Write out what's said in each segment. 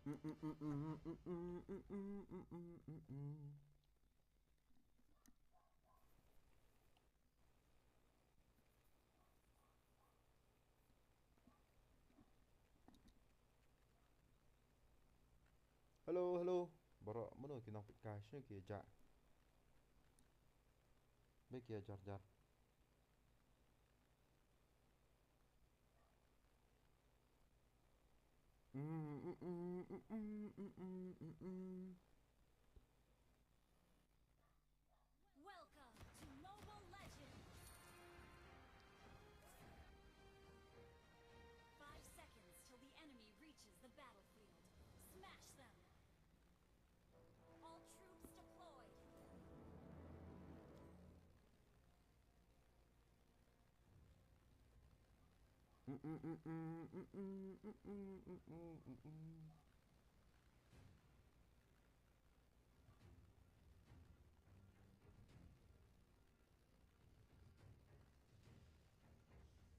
Hello, hello. Bro, mana kita nak pikai sini kia jak. Baik kia jar. Welcome to Mobile Legends! 5 seconds till the enemy reaches the battlefield. Smash them! All troops deployed!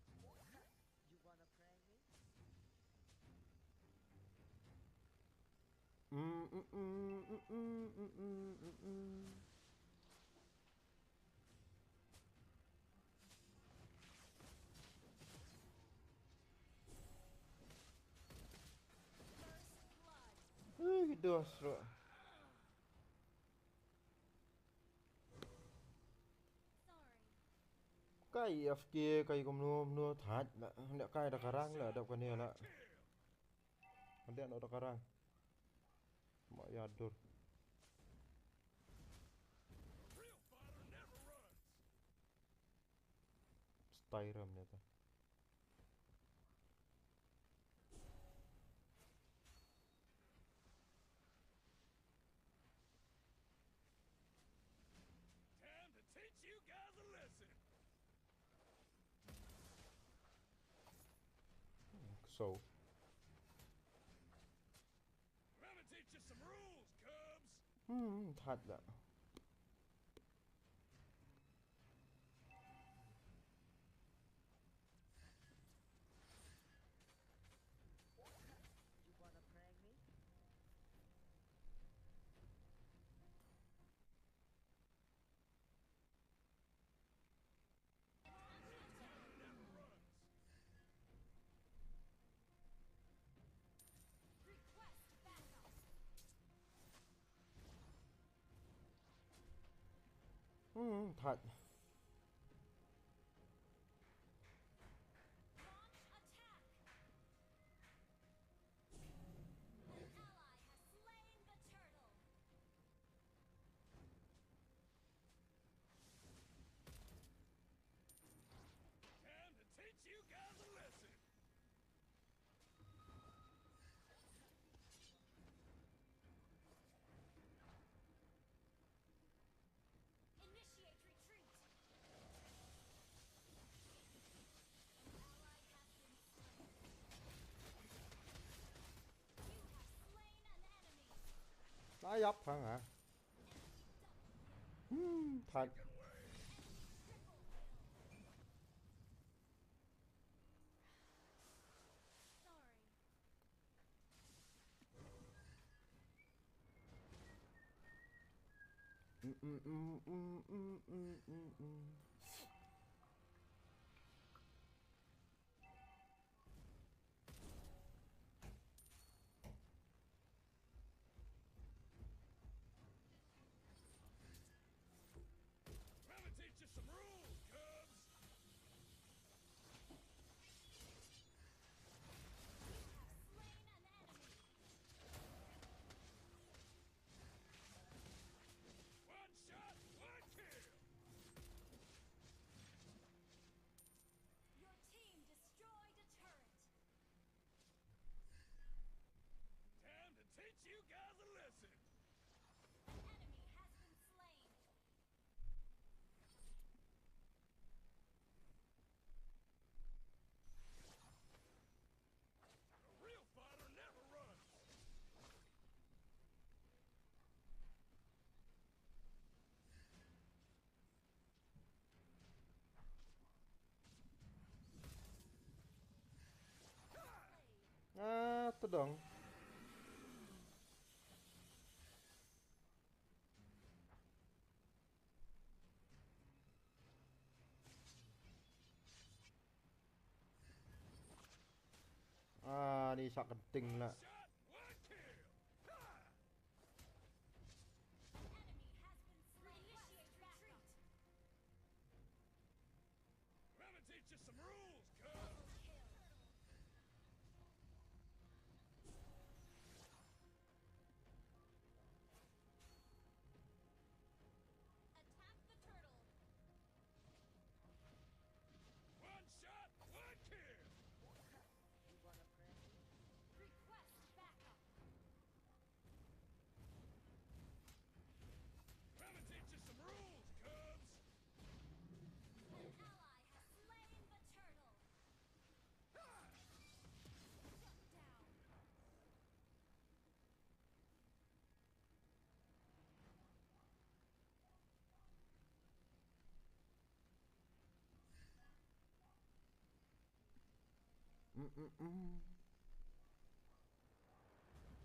You wanna prank me? First blood! Gitu asro. Sorry. Kai FK kai kom no thaj la nek kai da karang la da kan la. Ande no da karang. Ma ya dur. Real fighter never runs. Styram ne ta. Time to teach you guys a lesson. So, Gonna teach you some rules, Cubs. thaj la. You wanna prank me? Request backup! Thaj. Launch attack! An ally has slain the turtle! Time to teach you guys a lesson. Initiate retreat! An ally has been slain. You have slain an enemy! Đá dấp hả hả? Enemy double kill! Thaj. Get away. Enemy triple kill! Sorry. Gonna teach you some rules, Cubs. Have slain an enemy! One shot, one kill. Your team destroyed a turret! Time to teach you guys a lesson. An enemy has been slain! A real fighter never runs. Played. À, tôi đừng. ni sak kenting lah. Shot, one kill. Ha! Enemy has been slain. Initiate retreat. Let me teach you some rules, cuz. Double kill. Attack the turtle. One shot, one kill. You wanna prank me? Request backup. Let me teach you some rules, cubs. An ally has slain the turtle. Shut down.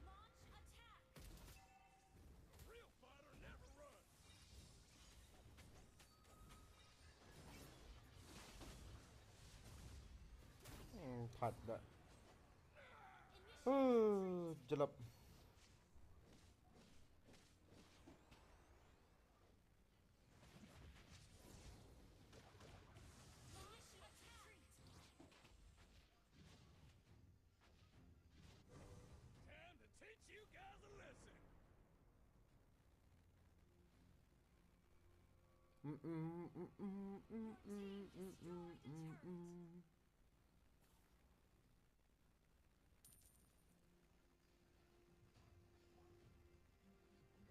Launch attack. Real fighter never runs. Thật đấy. Initiate Jelap. launch attack. Time to teach you guys a lesson.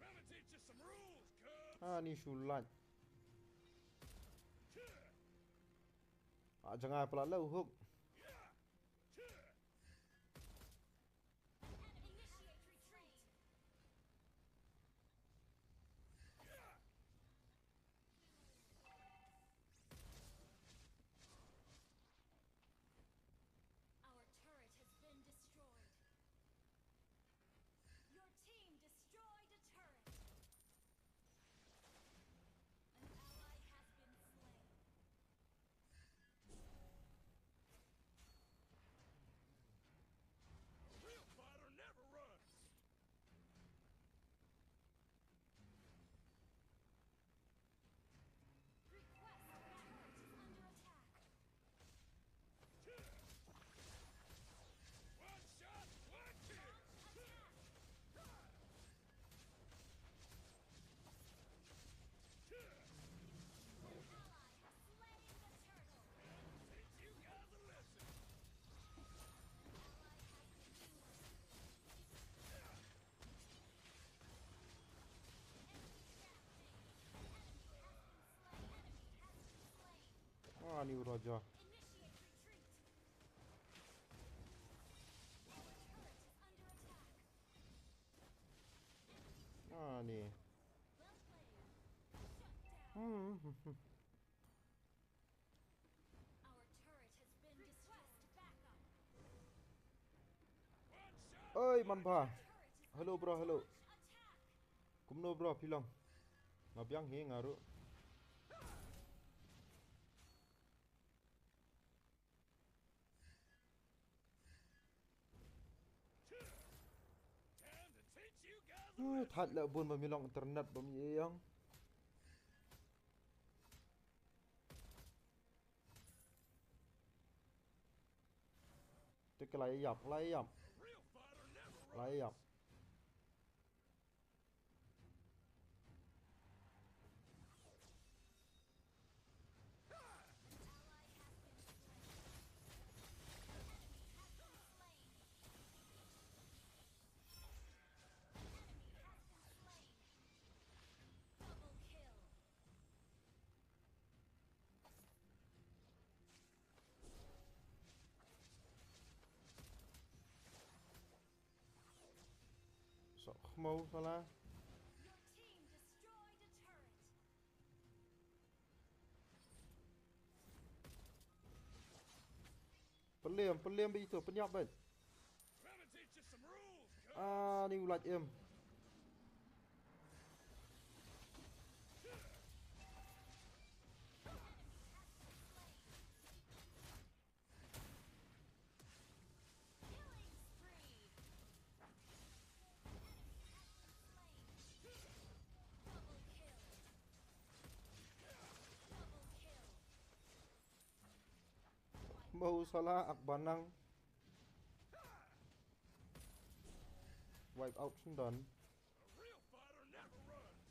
Let me teach you some rules, cubs. Ni sulat. Jangan pula lau hook. Initiate retreat. Our turret has been destroyed. Your team destroyed a turret. An ally has been slain. Real fighter never runs. Request backup is under attack. One shot, one kill. Attack. An ally has slain the turtle. Teach you guys a lesson. Ally has been slain. Enemy crafting. Enemy has been slain. Ni Raja. Initiate retreat. Our turret is under attack. Ni. Well played. Shut down. Our turret has been destroyed. Backup. One shot. Ơi, man pa. Turret is Hello under bro, hello. attack. Kumno bro, pilang. Mabiang hi ngaru. Time to teach you guys a lesson. Thật là buồn mà mi long internet bấm gì không? Tức lấy dọc, lấy dọc, Real fighter never runs. lấy dọc. Ally has been slain. Enemy has been slain. Enemy has been slain. Double kill. Sợ mâu sao la? Your team destroyed a turret. Peliem bị itu penyap ben. Let me teach you some rules, cuz. Ni ulat em. Killing Mau salah Akbanang wipe out Sundan. A real fighter never runs.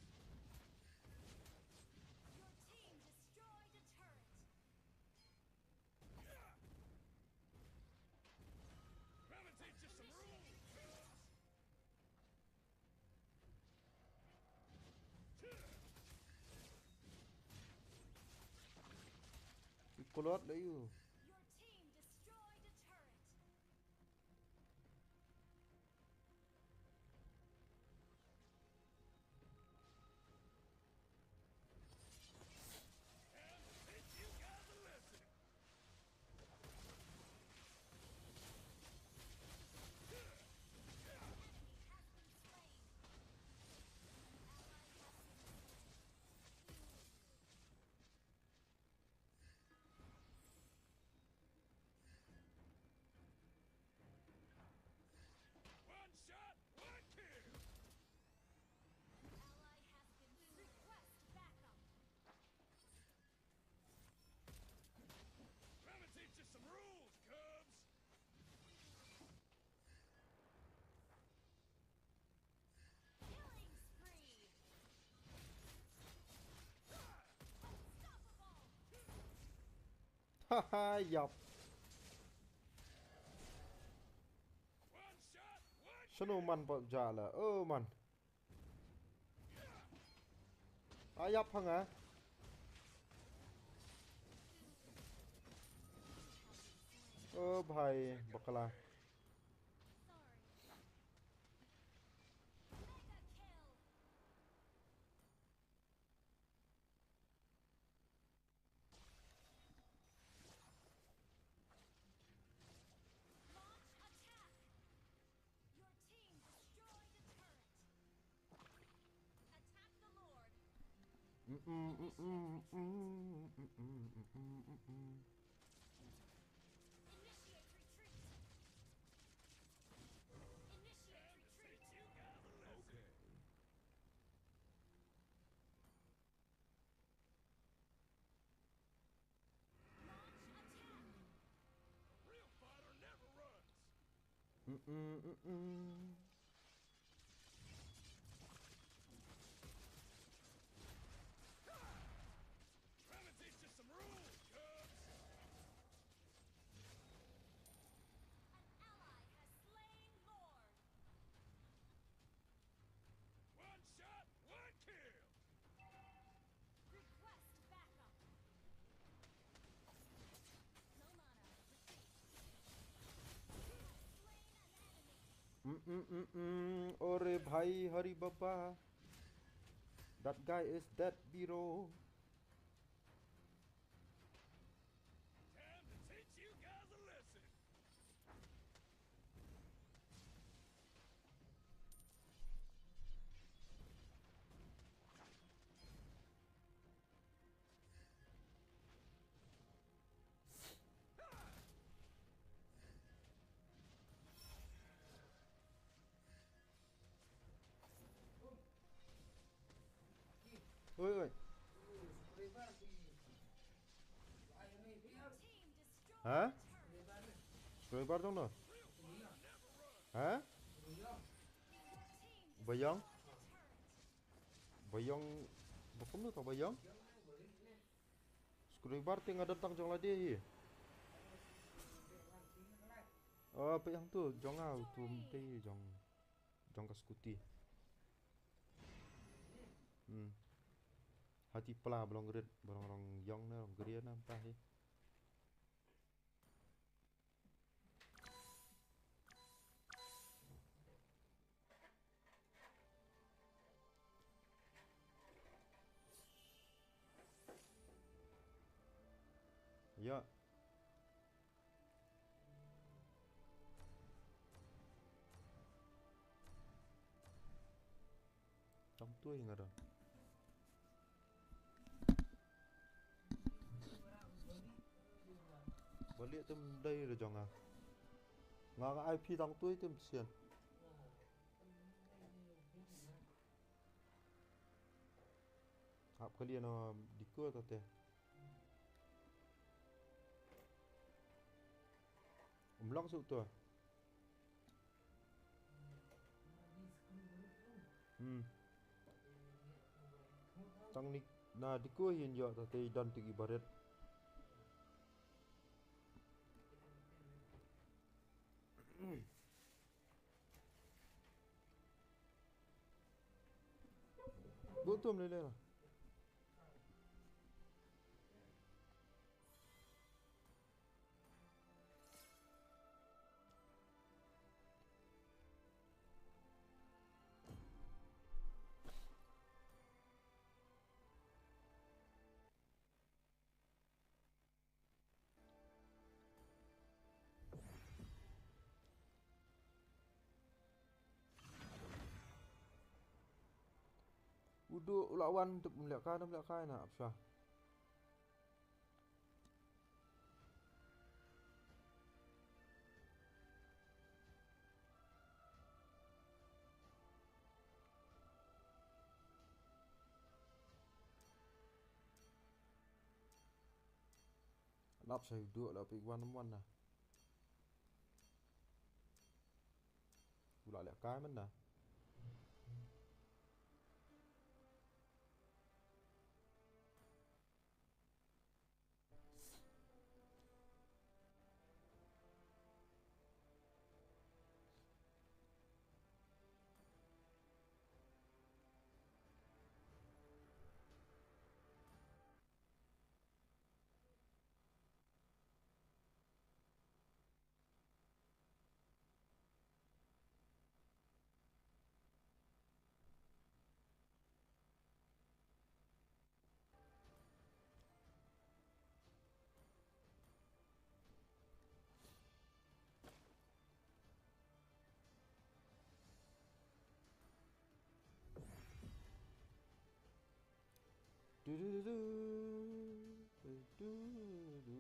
Your team destroyed a turret. Let me teach you some rules. Ikolot đấy. Your team destroyed a turret. Time to teach you guys a lesson. Enemy has been slain. Ally has been slain. One shot, one kill. Ally has been request backup. Let me teach you some rules, Cubs. Killing spree. Unstoppable. Haha, yup. One shot, one Sano man pa jala. Oh man. Ayap hanga. Oh bhai, bakala. Sorry. Mega kill. Launch attack. Your team destroyed a turret. Attack the Lord. Initiate retreat. Initiate retreat. teach you guys a lesson. Launch attack. A real fighter never runs. Let me teach you some rules, Cubs. An ally has slain Lord. One shot, one kill. Request backup. No mana. Retreat. You have slain an enemy. Ore bhai Hari Baba. That guy is dead, Biro. Time to teach you guys a lesson. Oi oi. Your team destroyed Hả? a turret. Rồi bắt trong rồi. Hả? Your team Bayong? destroyed a turret. Bayong. Bakom lu tau bayong? Screwbar tinggal datang jong lah dia. Oh, apa yang tu? Jong ah, tu mesti jong ke skuti. Hati pela belum gerit, belum orang yong na, orang geria na entah he. Ya. Trong tôi ngờ rồi. Balik tem đây rồi jong ah. Nga IP tang tôi tem sian. Hap kalian no dikut atau teh? long sụ tua tăng ni na di ko hin yo ta te dan tigi baret butum le le udu lawan untuk melihat kai na apsha lap sai udu la pi one na ula lihat kai man na du du du du du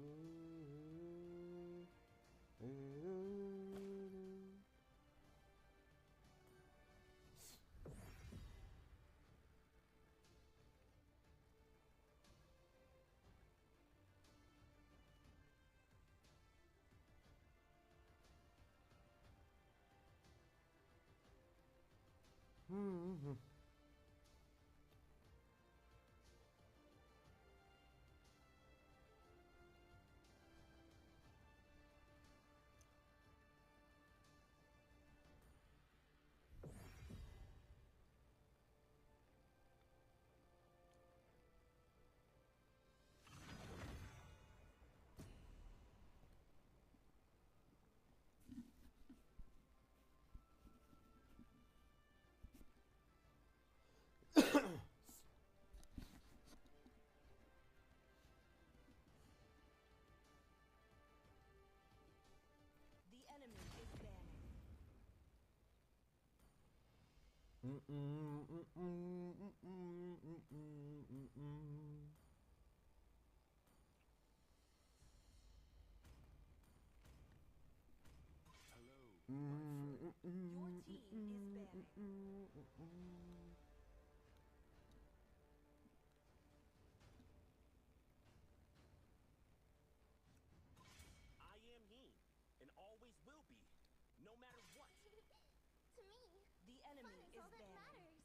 The enemy is banning. Your team is banning. I am he, and always will be, no matter what. To me, The enemy fun is is all that banning. matters.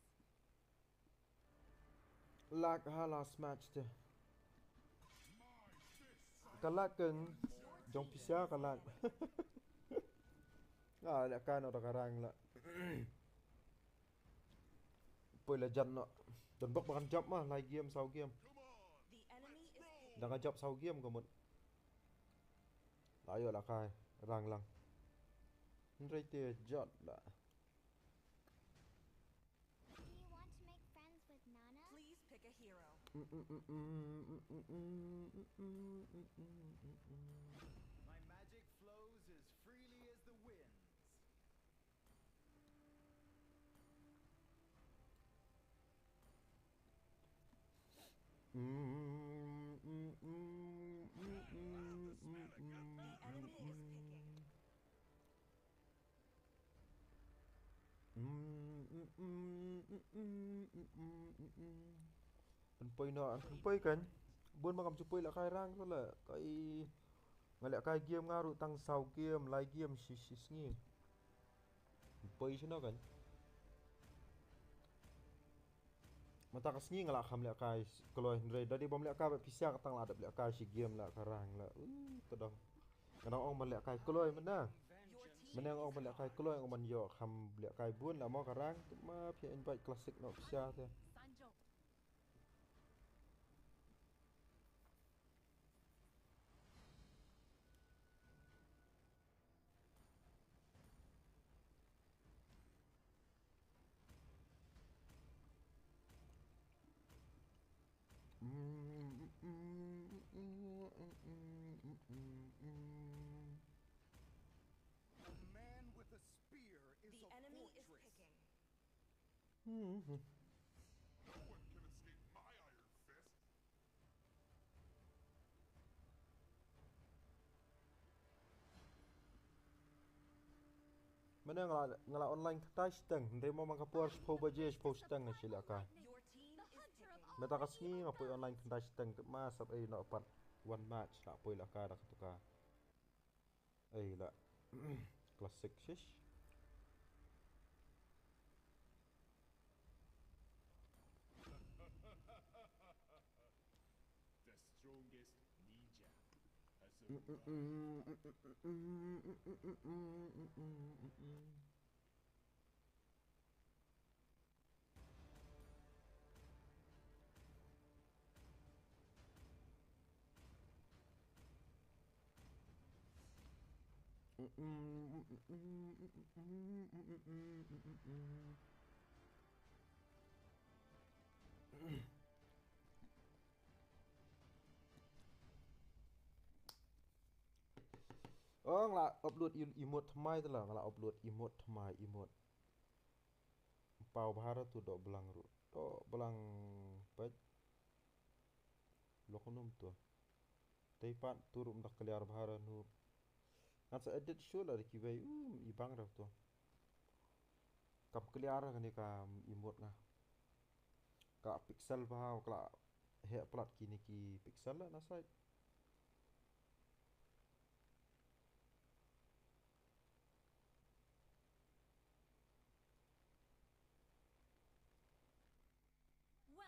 lag ha last match te kalat kan jong pisia kalat là kai nó đặc rang là bây là dần nó dần bốc bằng chậm mà lại game sau game The enemy is picking. đang chậm sau game của một lại rồi là kai rang lăng rồi thì giật là Do you want to make friends with Nana? Please pick a hero. My magic flows as freely as the winds. The enemy is picking. Poi nó poi kan buôn mà cầm chụp poi là khai rang đó là cái Ngalek kai game ngaru tang sau game lai game si sngi. Poi sino kan. Mata ka sngi ngalak kham lek kai kloi ndre dari bom lek kai pisia ka tang la lek kai si game la karang la. Todong. Kana ong man lek kai kloi mana. Your team Menang ong man lek kai kloi ong man yo kham lek kai bun la mo karang ma phi invite classic no pisia te. Sanjo. A man with a spear is The a enemy is fortress. picking. No one can escape my iron fist. Menang ngala online ktai steng ndre mo mang kapur po baje po steng sila ka. Your team The is hunter of picking. all Meta ka sngi ngapoi online ktai steng ma sap ai no pat one match la poi la ka da ka. Ai la classic shish. The strongest ninja has arrived. Ngla upload emote thamai tu la ngla upload emote thamai emote. Pau bahara tu dok belang ru. Dok belang pet. Lokunum tu. Teipat turum dak keliar bahara nu. Ngan sa edit show la ki bai ibang ra tu. Kap keliar kan ka emote na. Ka pixel bahau kla he plat kini ki pixel la na side.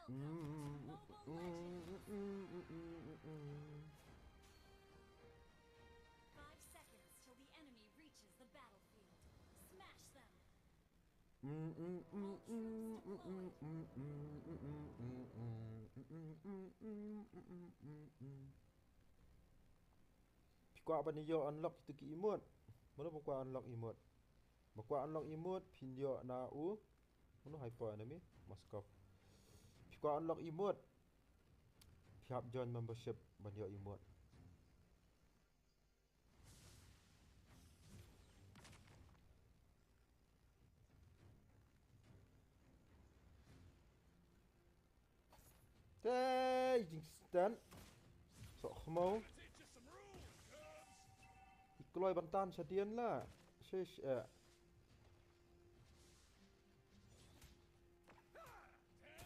Welcome to Mobile Legends. 5 seconds till the enemy reaches the battlefield. Smash them. Kwa ban yo unlock tu ki emote. Mana kwa unlock emote. Bakwa unlock emote pin yo na u. Mana hyper enemy Moskov. Kwa unlock emote. Piap join membership ban yo emote. Hey, Jingstan. Sok khmau. Teach you some rules, cubs. Ikloi bantan sadian la. Shish Time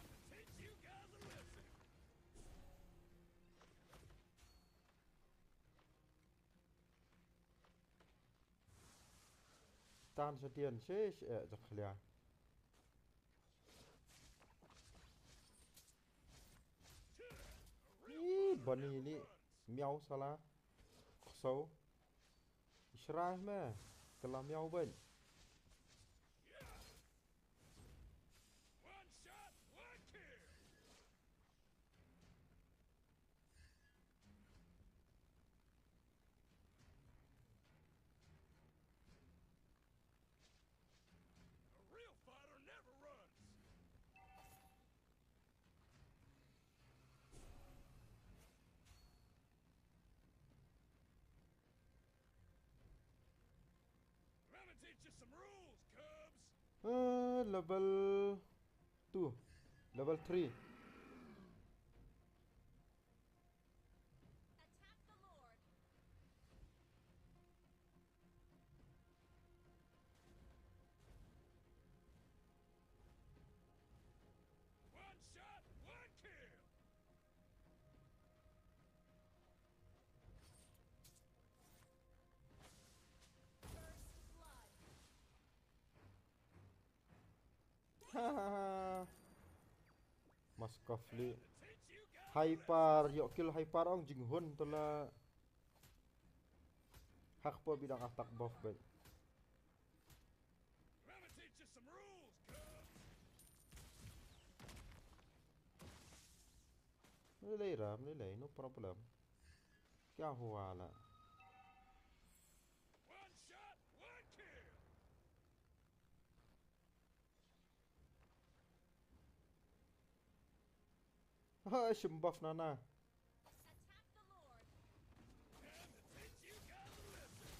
to teach you guys a lesson. tan sadian shish zaklia. Bani ni miau salah. Khsau. Ishrah me. Kelah miau ben. One shot, one kill. A real fighter never runs. Gonna teach you some rules, cubs. Level 2. Level 3. Attack the Lord. One shot, one kill. Hahaha. Mas Kofli To teach you guys a Hyper yok kill Hyper ong jing hun tola hak po bidang attack buff bet. lesson. Let me teach you some rules, cubs. Nilay ram nilay no problem. Kya hua la? One shot, one kill. Ha shim buff nana. Attack the Lord. Time to teach you guys a lesson.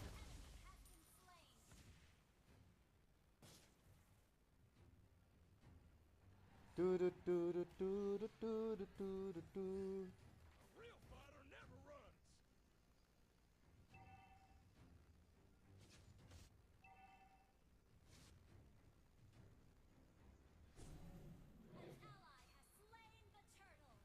Enemy has been slain. Do do do do do do do do do do do. A real fighter never runs. An ally has slain the turtle.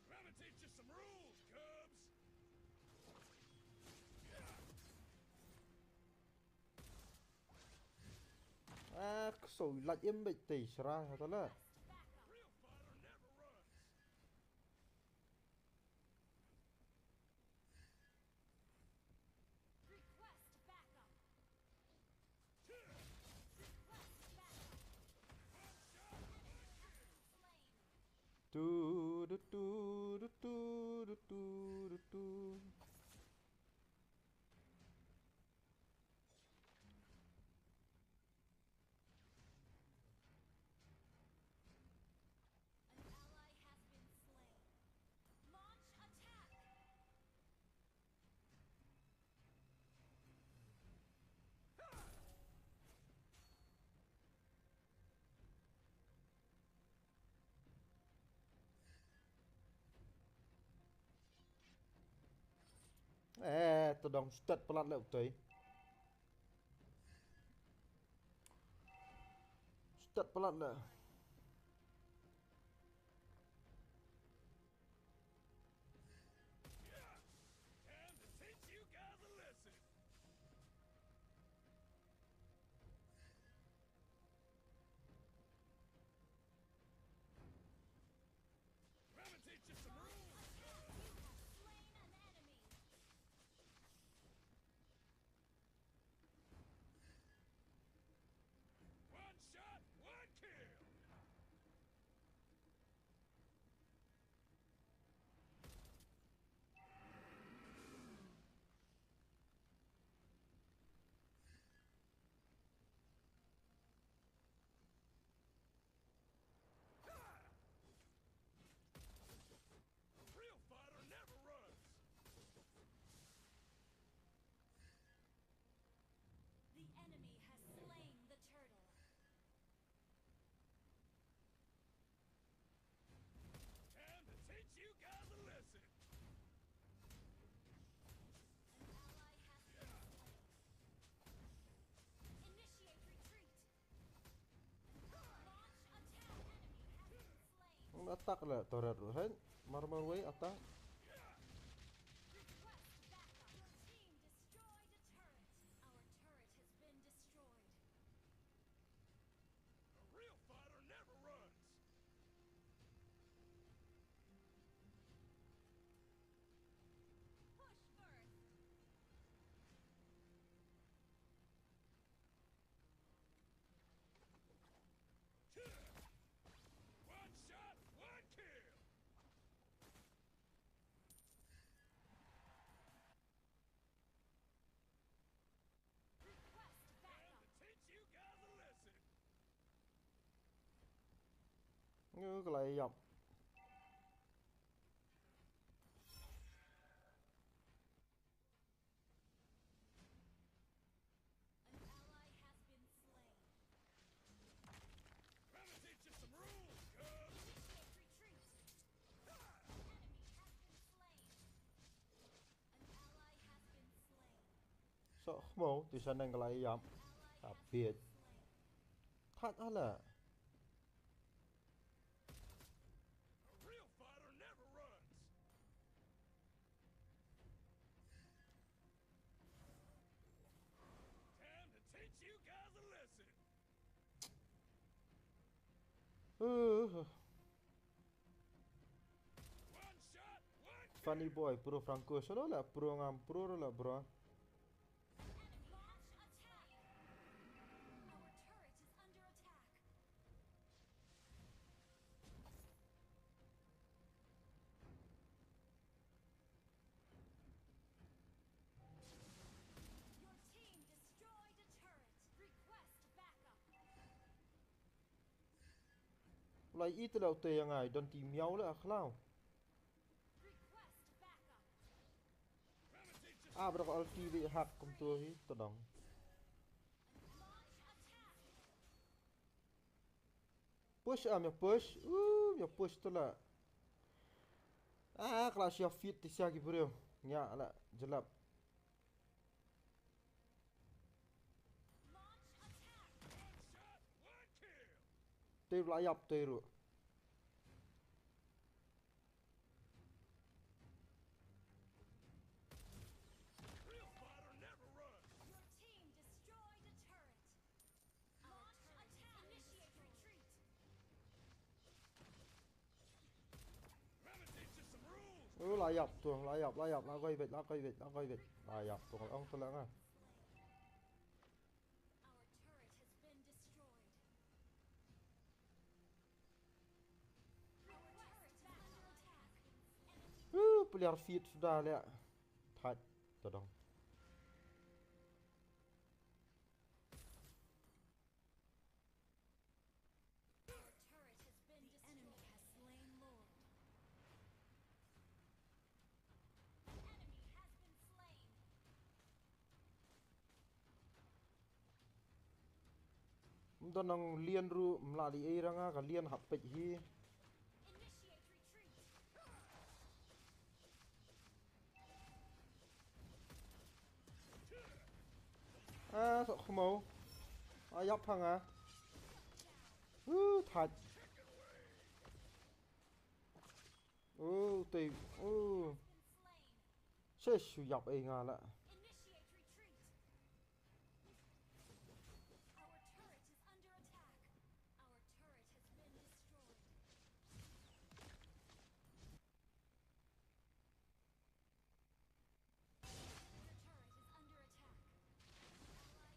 Let me teach you some rules, cubs. Ah so lạch im bị tỷ ra hả ta la? A real fighter never runs. Request backup. Request backup. Enemy has been slain. Do do do do do do do do do. An ally has been slain. Launch attack. Tôi đóng stat plat lại tới. Stat plat lại. Time to teach you guys a lesson. Let me teach you some rules. Attack. You have slain an enemy. One shot, one kill. A real fighter never runs. The enemy has slain the turtle. Time to teach you guys a lesson. An ally has been slain. Initiate retreat. Launch attack. Enemy has been slain. Ông attack là turret rồi hết. Marmar way attack. Request backup. Your team destroyed a turret. Our turret has been destroyed. A real fighter never runs. Push first. One shot, one kill. Request Time backup. to teach you guys a lesson. Ngược lại dọc. An ally has been slain. Let me teach you some rules, cubs. Initiate retreat. Enemy has been slain. An ally has been slain. Sợ không? Thì sao đang lại dọc. Ally À has biệt. been slain. Thắt á là. A real fighter never runs. One shot, one Funny boy pro Franco sono la pro ngam pro la bro. Enemy launch attack. Our turret is under attack. Your team destroyed a turret. Request backup. Lai ít đâu tê yang ai don ti miao la khlau. Request backup. À bro ulti bị hack công tua hi to dong. Launch attack. Push me push. Me push to la. Ah clash ya fit ti sia ki bro. Nya la jelap. Launch attack. shot, one kill. Tê lại up tê rồi. Real fighter never runs. Your team destroyed a turret. Launch attack. Initiate retreat. Let me teach you some rules. Lại up tuồng lại up lại quay vịt lại quay vịt lại quay vịt. Lại up tuồng ông to la nga. Our turret has been destroyed. Our turret is under attack. Enemy Player fit sudah le. Thạch to dong. Our turret has been destroyed. Enemy has slain Lord. Enemy has been slain. Mdo nang lian ru mlali e ranga ka lian hap pech hi. Initiate retreat. À sợ không màu. À dọc thằng à. Thạch. Tùy. Been slain. Chết sự dọc e nga la. Initiate retreat. Our turret is under attack. Our turret has been destroyed. Your turret is under attack. Ally has been slain. Enemy rampage.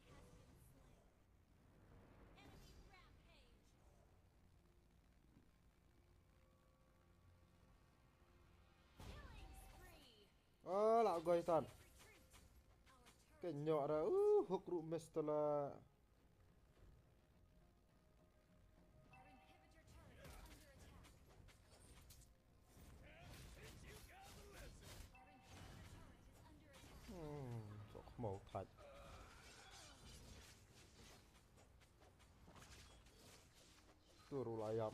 Killing spree. Lão gọi tàn. Retreat. Our turret Cái nhỏ ra. Huk ru mesta la. Our inhibitor turret is under attack. Teach you guys a lesson. Our inhibitor turret is under attack. Sợ không màu thạch. Tu ru lại up.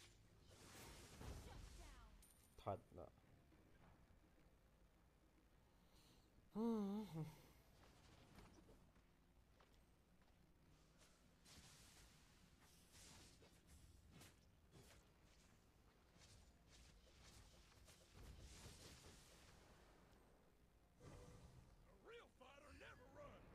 Shut down. Thạch la. A real fighter never runs.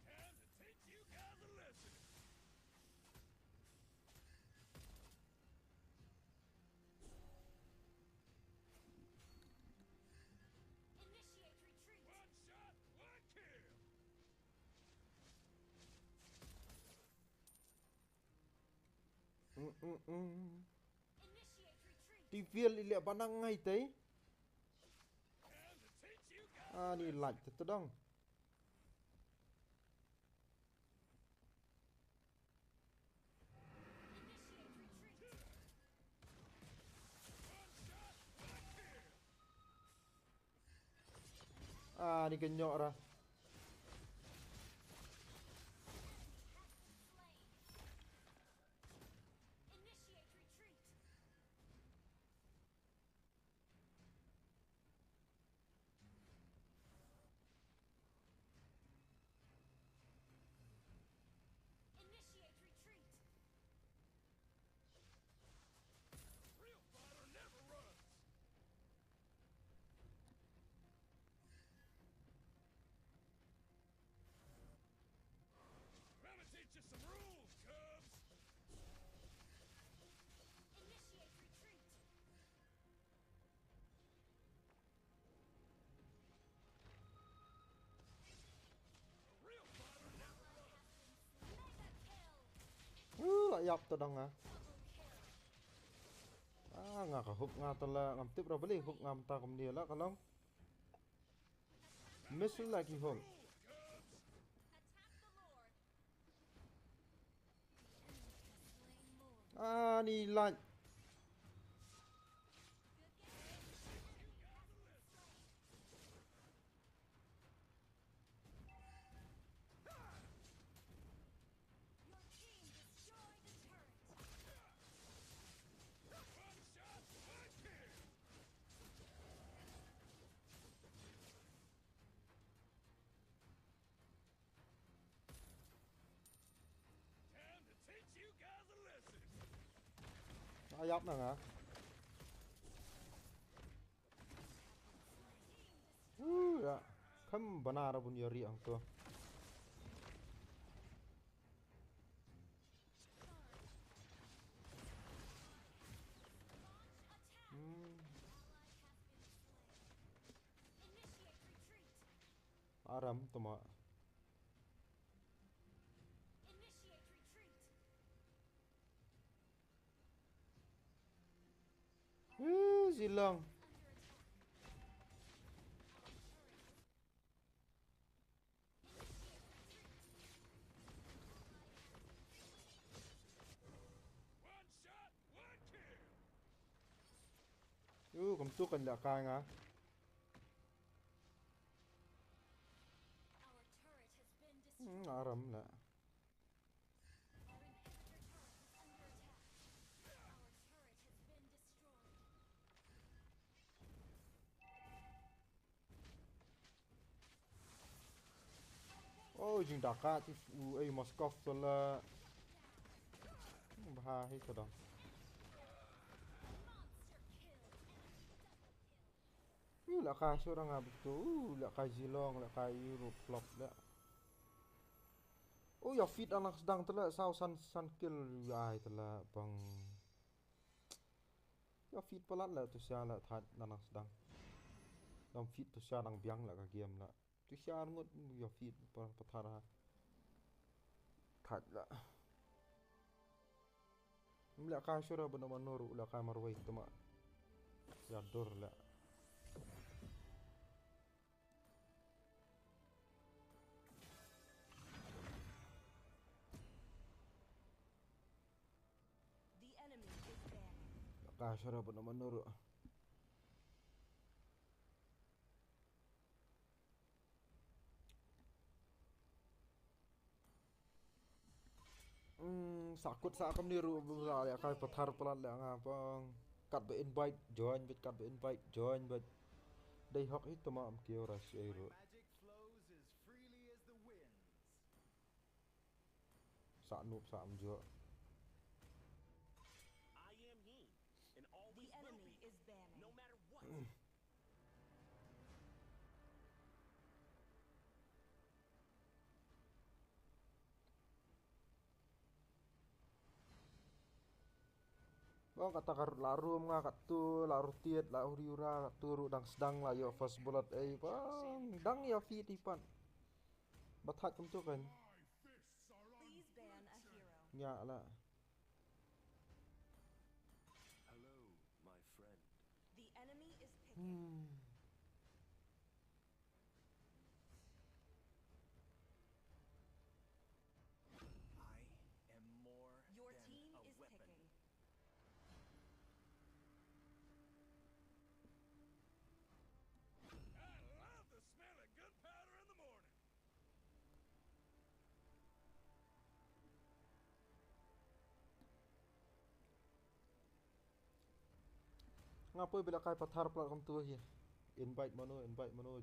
Time to teach you guys a lesson. Initiate retreat. One shot, one kill. Initiate retreat. Ti viel ile banang ngay tế. Time to teach you guys. À ni lạnh thật to dong. Initiate retreat. À ni cái nhỏ ra. Slain. Initiate retreat. yap to dang ah. Nga ka huk nga tala ngam tip ra beli huk ngam ta kum dia la kalong. Miss lagi huk. Ni lan. Time to teach you guys a lesson. Ayap na nga. Ya. Kham banara bun yari ang to. Aram tuma. Initiate retreat. Zilang. One shot, one kill. Cầm tu kan la ka nga. Our turret has been destroyed. Aram la. Our inhibitor turret is under attack. Our turret has been destroyed. Oh, jing daka ti ai Moscow to la. Ba hi to dong. Monster kill. La ka so nga betul. La ka Zilong, la ka Europe flop la. Oh, ya fit anak sedang tela sau san kill ai tela bang. Ya fit pelat la tu sia la that anak sedang. Dam fit tu sia dang biang la ka game la. Tu sia ngot ya fit pathara. That la. La ka so ra bana manur la ka marwai tuma. Ya dor la. The enemy is banning. La ka so ra bana manur. Sakut sakam ni ru ya ka pathar pelat la nga bang. Kat be invite join bet kat be invite join bet. Dai hok itu ma am kio ra si ru. Magic flows as freely as the winds. Sa nup sa am jo. I am he, and The always will enemy be, is banning. no matter what. Bang kata kar larum nga kat tu laru tiet la uriura tu ru dang sedang la yo first bullet bang dang ya fit ipan. Bathat kum tu kan. Please ban a hero. Nya la. Hello, my friend. The enemy is picking. I am more Your than team a is weapon. picking. I love the smell of gunpowder in the morning. Ngapoi bila kai pathar plat kum tu hi. Invite mano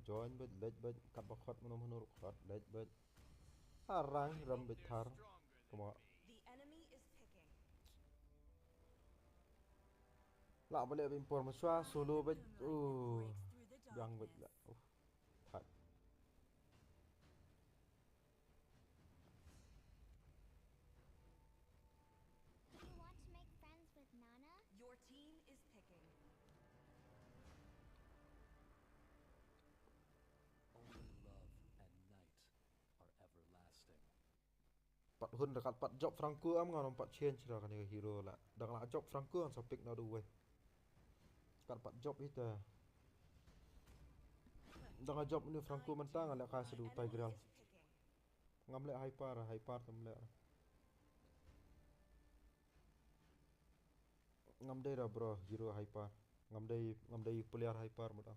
join bet let bet kat bakhot mano mano khot let bet. Harang ram bet thar. Kuma The enemy is picking. la boleh impor maswa solo bet. Breaks through the Yang bet darkness. la. That. Do you want to make friends with Nana? Your team is picking. Only love and night are everlasting. Pat hun dekat pat job Franco am ngon pat change dah kan hero lah. Dak la job Franco an so pick no do we. Kat pat job itu. Dak la job ni Franco mentang ala ka My sedu enemy Tigreal. is picking. Ngamle hyper tamle. Ngamdai dah bro hero hyper. Ngamdai player hyper mudah.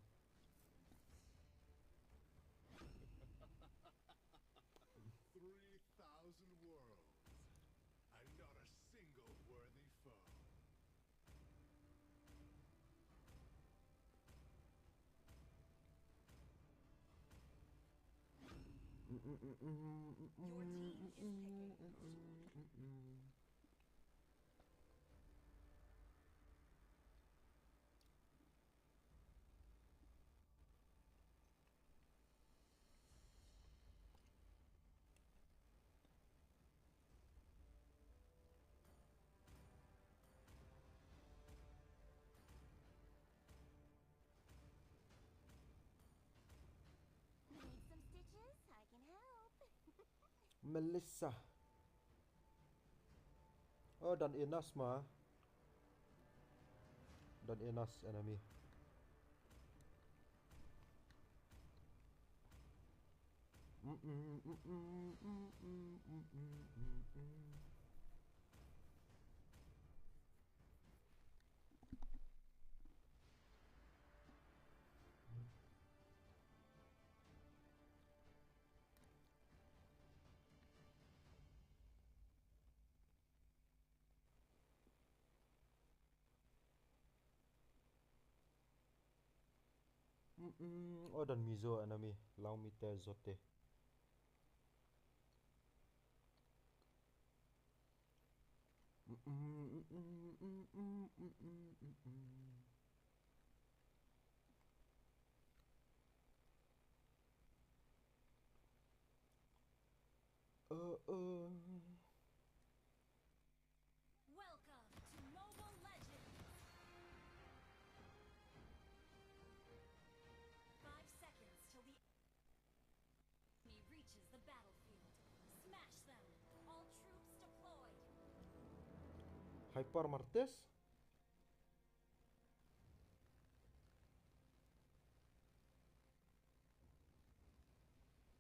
3,000 worlds, and not a single worthy foe. Your team is picking. Need some stitches? I can help. Melissa. Oh dan Enas mah. Dan Enas enemy. Oh dan Mizo enemy. Lau mite zote. Welcome to Mobile Legends! 5 seconds till the enemy reaches the battlefield. Smash them! All troops deployed! Hyper Martes.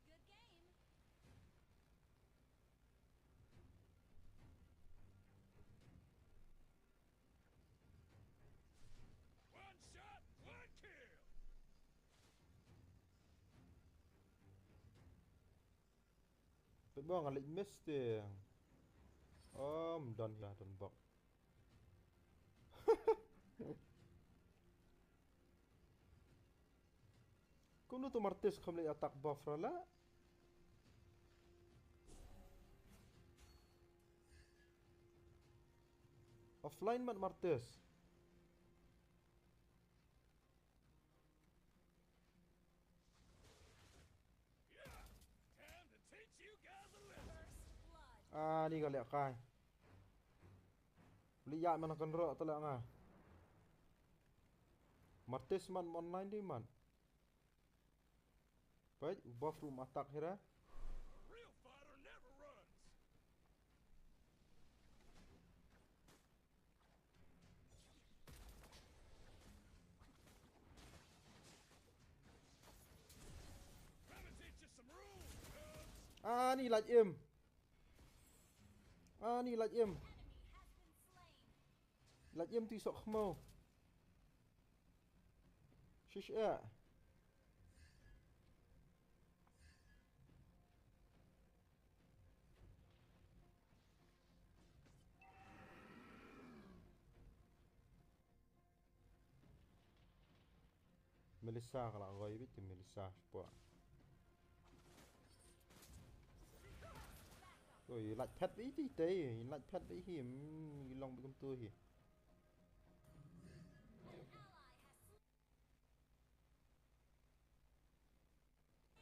Good game! One shot, one kill. Bang alik mesti. Dan ya dan bak. Kau tu Martes kamle attack buff rala. Offline mat Martes. Time to teach you guys a lesson. First blood! Ah ni kali kai. Lihat mana kan ro telak ngah. Martes man online di man. Baik, buff room attack hira. Real fighter never runs. Trying to teach you some rules, cubs. Ah ni like em. Ah ni like em. Enemy has been slain! Like em tu sok khmau. Shish a. Melissa kalau goi bit Melissa sport. Rồi lạch phép ý tí tí, lạch phép ý hiểm lòng bị công tôi hi. An ally has slain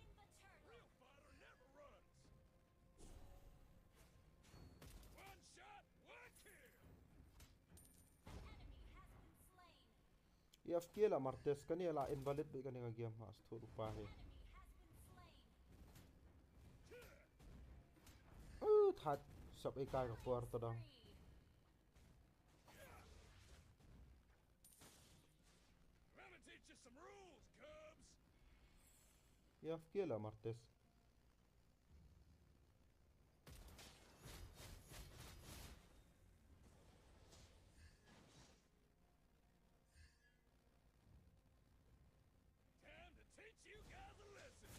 the turtle! Real fighter never runs. One shot, one kill. Enemy has been slain! EFK lah Martes kan ya lah invalid bị kan yang game mas tu lupa hi. Enemy has been slain! Thật sắp ai cái puerto dong. I'm gonna teach you some rules, cubs. Ya kia là Martes. Time to teach you guys a lesson.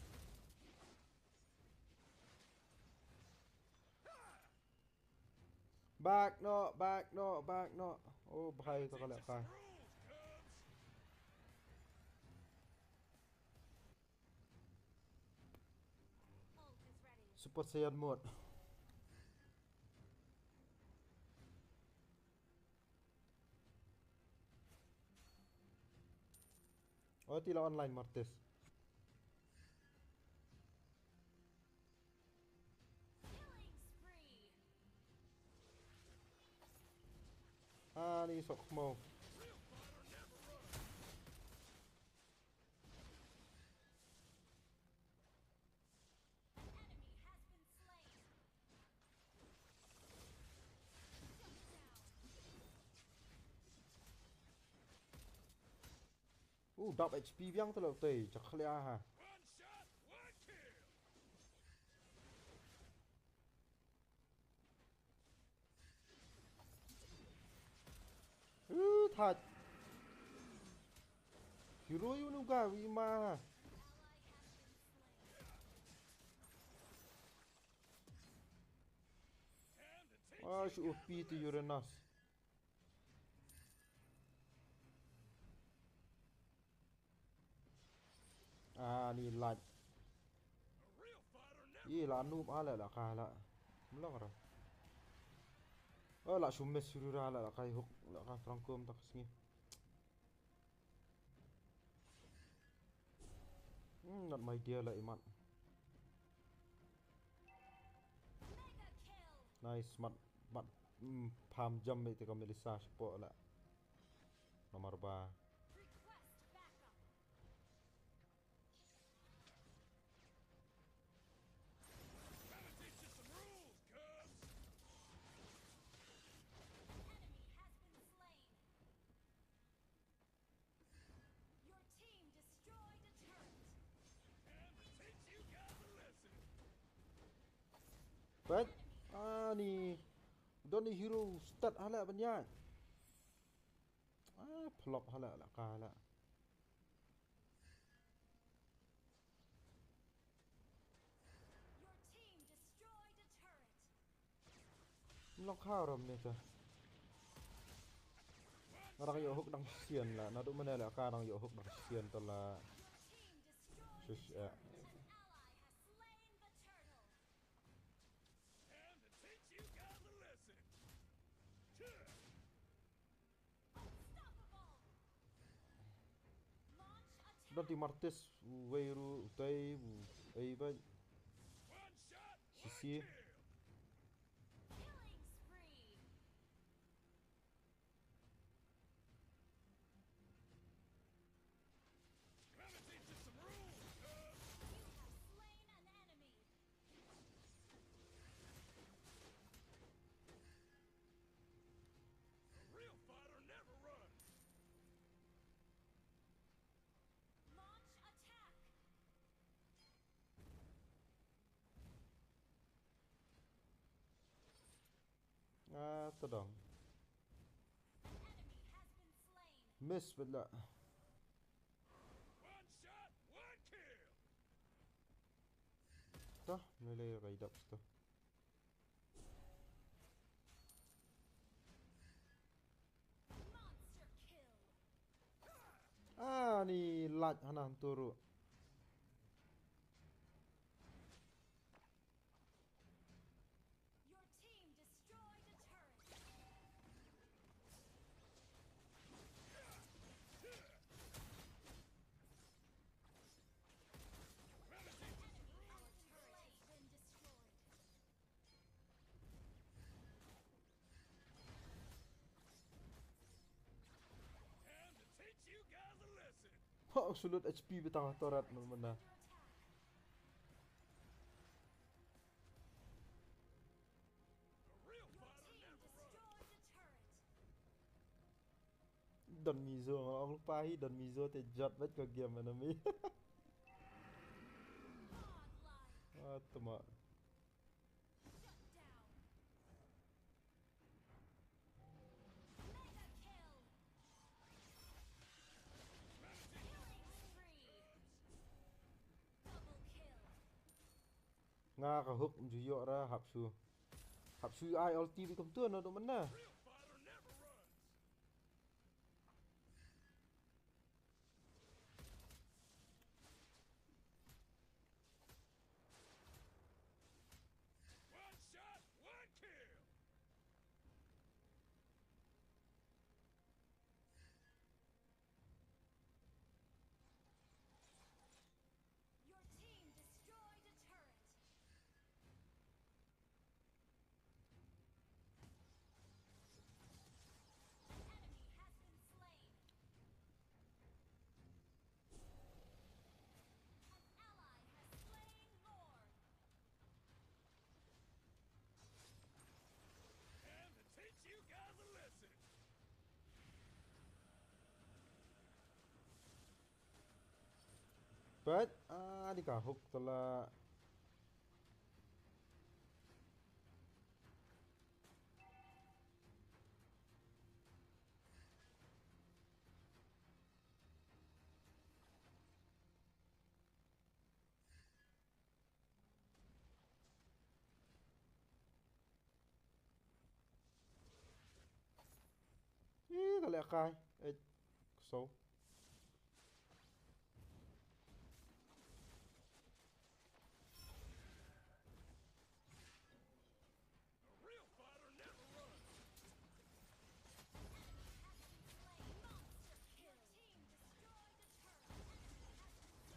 Back no, back no, back no. Oh bhai to Teach kala you kai. some rules, cubs. Ult is ready. Super Saiyan mode. Oh tila online Martes. Killing spree. Ah ni sok mo. Real fighter never runs. An enemy has been slain. Shut down. Đọc HP viang talo tei chắc khlia ha. One shot, one kill. Thật. Hero yun ga wi ma. Ally has been slain. Time to teach Ah you shu guys OP a to lesson. Uranus. À ni lại. A real fighter never Ye là noob ala la ka la. Mlong ra. La shumme surura la kai hok la ka frankom tak sngi. Not my dear la iman. Mega kill. Nice mat mat pam jam me te ka melisa spo la. Nomor 3. Request backup. Gotta teach you some rules, cubs. Enemy has been slain. Your team destroyed a turret. Time to teach you guys a lesson. But ni don't ni hero start hala banyak. Flop hala la ka la. Your team destroyed a turret. Mlong khao rom ne cha. Orang yo hok dang sian la na du mana la ka dang yo hok dang sian to la. Your team destroyed Shush, a turret. An ally has slain the turtle. Time to teach you guys a lesson. Unstoppable. Launch attack. Don't Martes weiru tai ai ba One shot, one Sisi. kill. Killing spree. Gotta teach you some rules, cubs. You have slain an enemy. A real fighter never runs. Launch attack. to dong. Enemy has been slain. Miss with la. One shot, one kill. Ta melee raid up to. Monster kill. Ni lat hanan turu. Your team destroyed a turret. Enemy, our turret has been destroyed. Time to teach you guys a lesson. Absolute HP bitang torat no mana. Under attack. Don Mizo ông lúc pai Don Mizo te jot bet ko game enemy. Godlike. Tama. Shut down. Mega kill. Killing spree. Double kill. Nga ka hook juyo ra hapsu. Hapsu ai ulti bi kom tu no do mana. Fighter never runs. One shot, one kill. Your team destroyed a turret. An enemy has been slain. An ally has slain Lord. And to teach you guys a lesson. But di ka hook tala. Kali akai. So. A real fighter never runs. Monster kill. Your team destroyed a turret.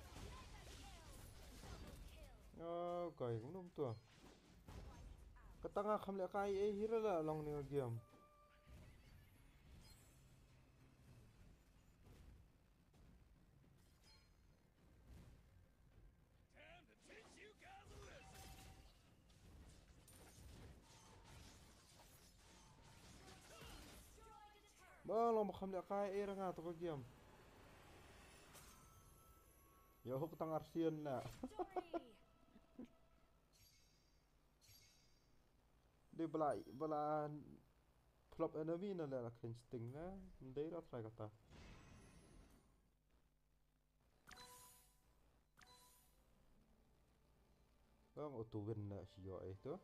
Enemy has been slain. Mega kill. Double kill. Kai cũng đúng tua. Wiped out. Katanga kham le akai hira la long ni game. Time to teach you guys a lesson. Destroyed a turret. Ba long kham le akai ra nga to game. Yo hook tang arsian na. Victory. Di bala flop enemy na la khen sting na. Ndai ra try kata. Bang auto win na siyo itu.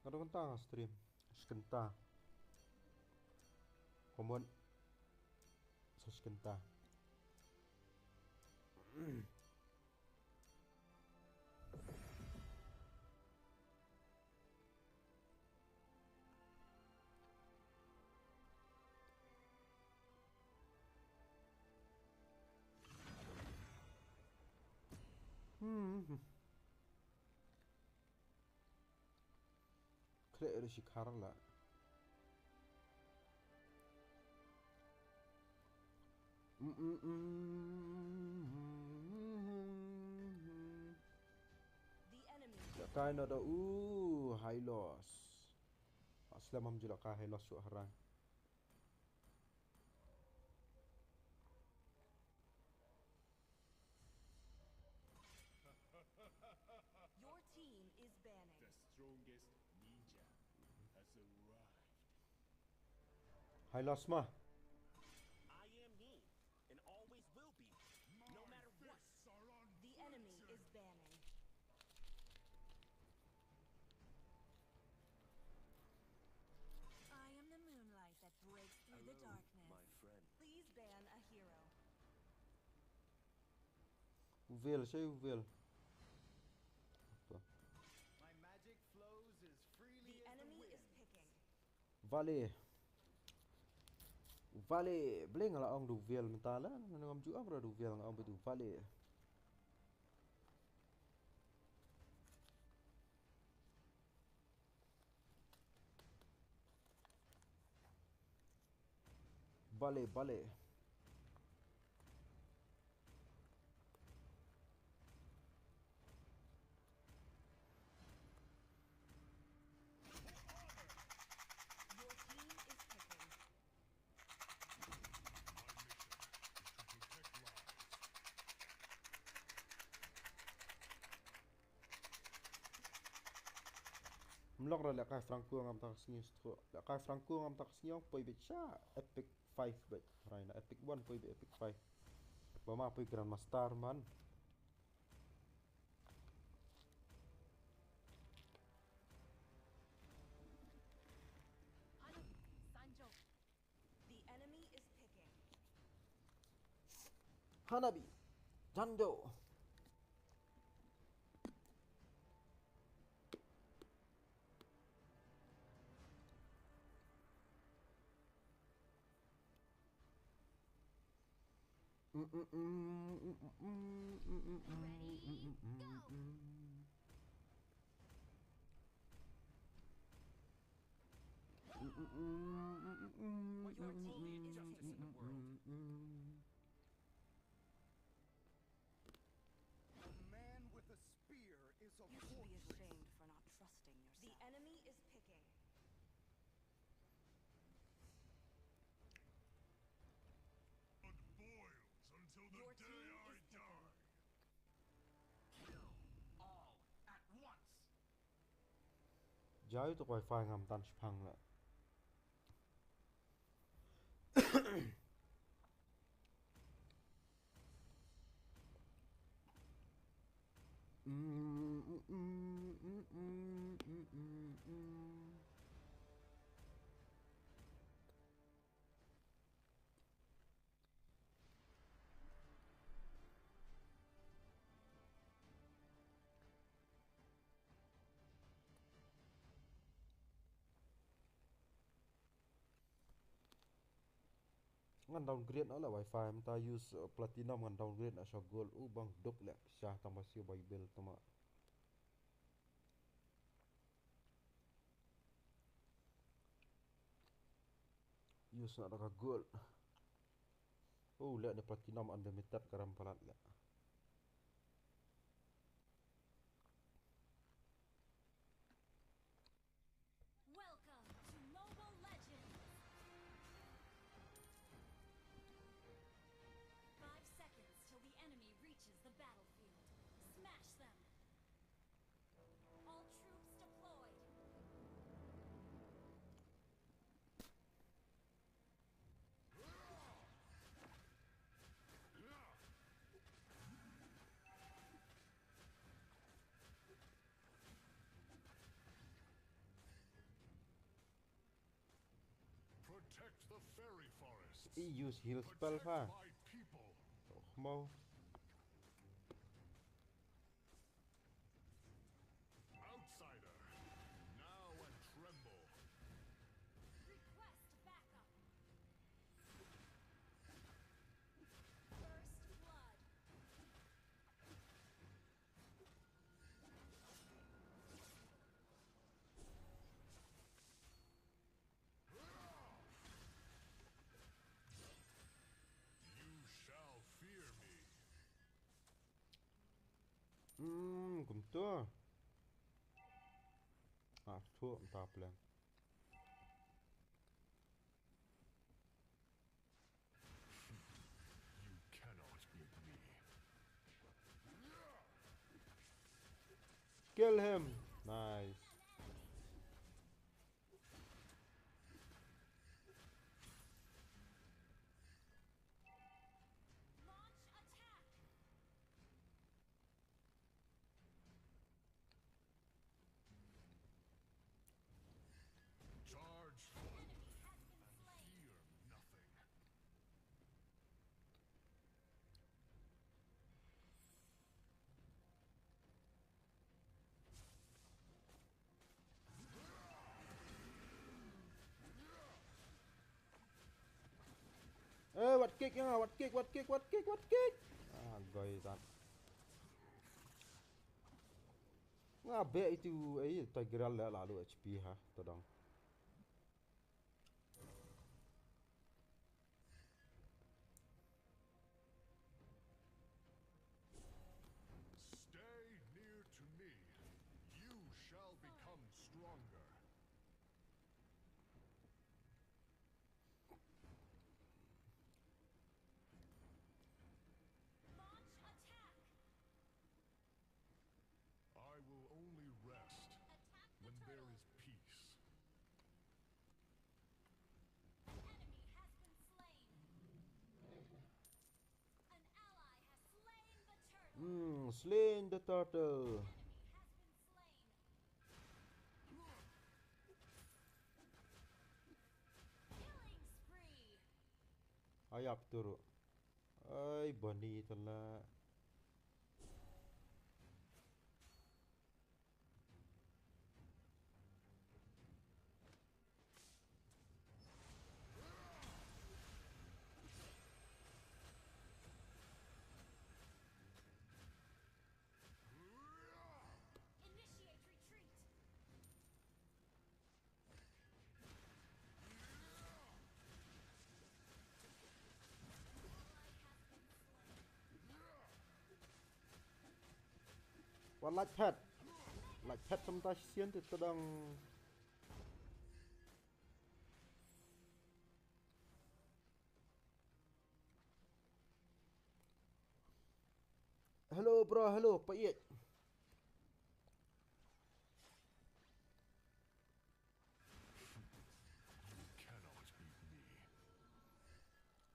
Ada kentang stream. Skenta. Komon. Skenta. Kre shikar la. The enemy Kind of high loss. Aslam hamjula ka high loss su harang. Your team is banning. The strongest ninja has arrived. High loss mah. I am he, and always will be. Veilใช่ Veil My magic flows as freely The as the enemy wind. is picking. Vale bleng la ong du Veil mentala ngam ju abra du Veil ngam du Vale Vale Your team is picking. Mlok ra la kai Franco ngam tak sni stro la kai Franco ngam tak sni ong poi bet cha epic 5 bet raina epic 1 poi bet epic 5 ba ma poi Grand Master man The enemy is picking. Hanabi Jando Your team is picking. A man with a spear is a You should be fortress. ashamed for not trusting yourself. The enemy is picking. Blood boils until the Your day team I is die. Kill all at once. Jai to wifi ngam tan chphang la ngan downgrade nó là wifi mà ta use platinum ngan downgrade na sha gold u bang dop le sha tama si bible tama use na ka gold le ne platinum unlimited karam palat le Welcome to Mobile Legends! 5 seconds till the enemy reaches the battlefield. Smash them! All troops deployed! Protect the fairy forests. I use heal spell Protect ha my people. mau Outsider, now and tremble. Request backup! First blood! You shall fear me. cũng tua thua tap lên You cannot beat me. kill him nice Launch attack! Charge The forward enemy has been and slain! fear nothing. What kick nha, what kick. Goi tak. Ngabe itu Tigreal lalu HP ha, todong. Stay near to me. You shall become stronger. Launch attack. I will only rest Attack the when there turtle. is peace. Enemy has been slain. An ally has slain the turtle. Slain the turtle. Enemy has been slain. Killing spree. Ayap turuk. Ai bani telah. Initiate retreat. Ally has been slain. What like pet? Like pet sometimes sian tu todong. Hello bro, hello Pak Yet. Cannot beat me.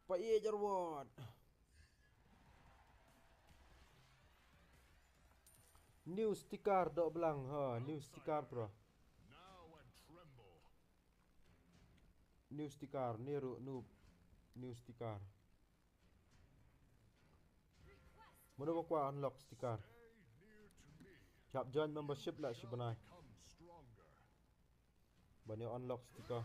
Pak Yet Jarwat. New sticker dok belang ha, new sticker bro. Now and tremble. New sticker, niru noob. New sticker. Request Mana bakwa unlock sticker. Stay near to me. Siap join membership lah si Shall benai. become stronger. Bani unlock sticker.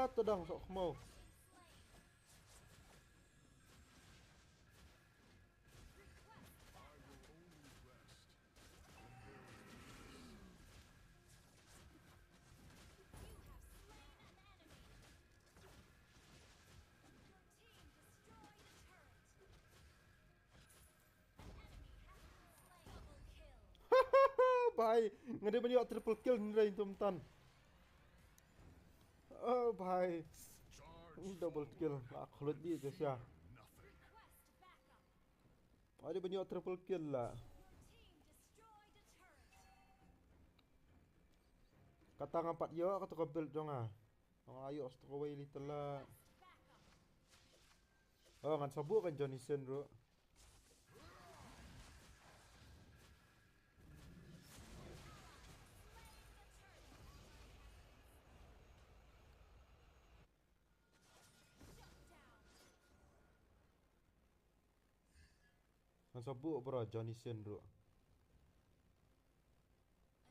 Todong sok mau. I will only rest when there is You have slain an enemy. Your team destroyed a turret. An enemy has been slain. Double kill. Bhai, ngade bani triple kill nrai tum tan. Oh bhai, charge. double kill. Akhulat di tu sia. Nothing. Request backup. Ada bani triple kill lah. Your team destroyed a turret. Kata ngampat yo kata ko build dong ah. Ayo straway little lah. Backup. Oh ngan sabu kan Johnny Sin bro. Ngan sabu bro Johnny Sin bro.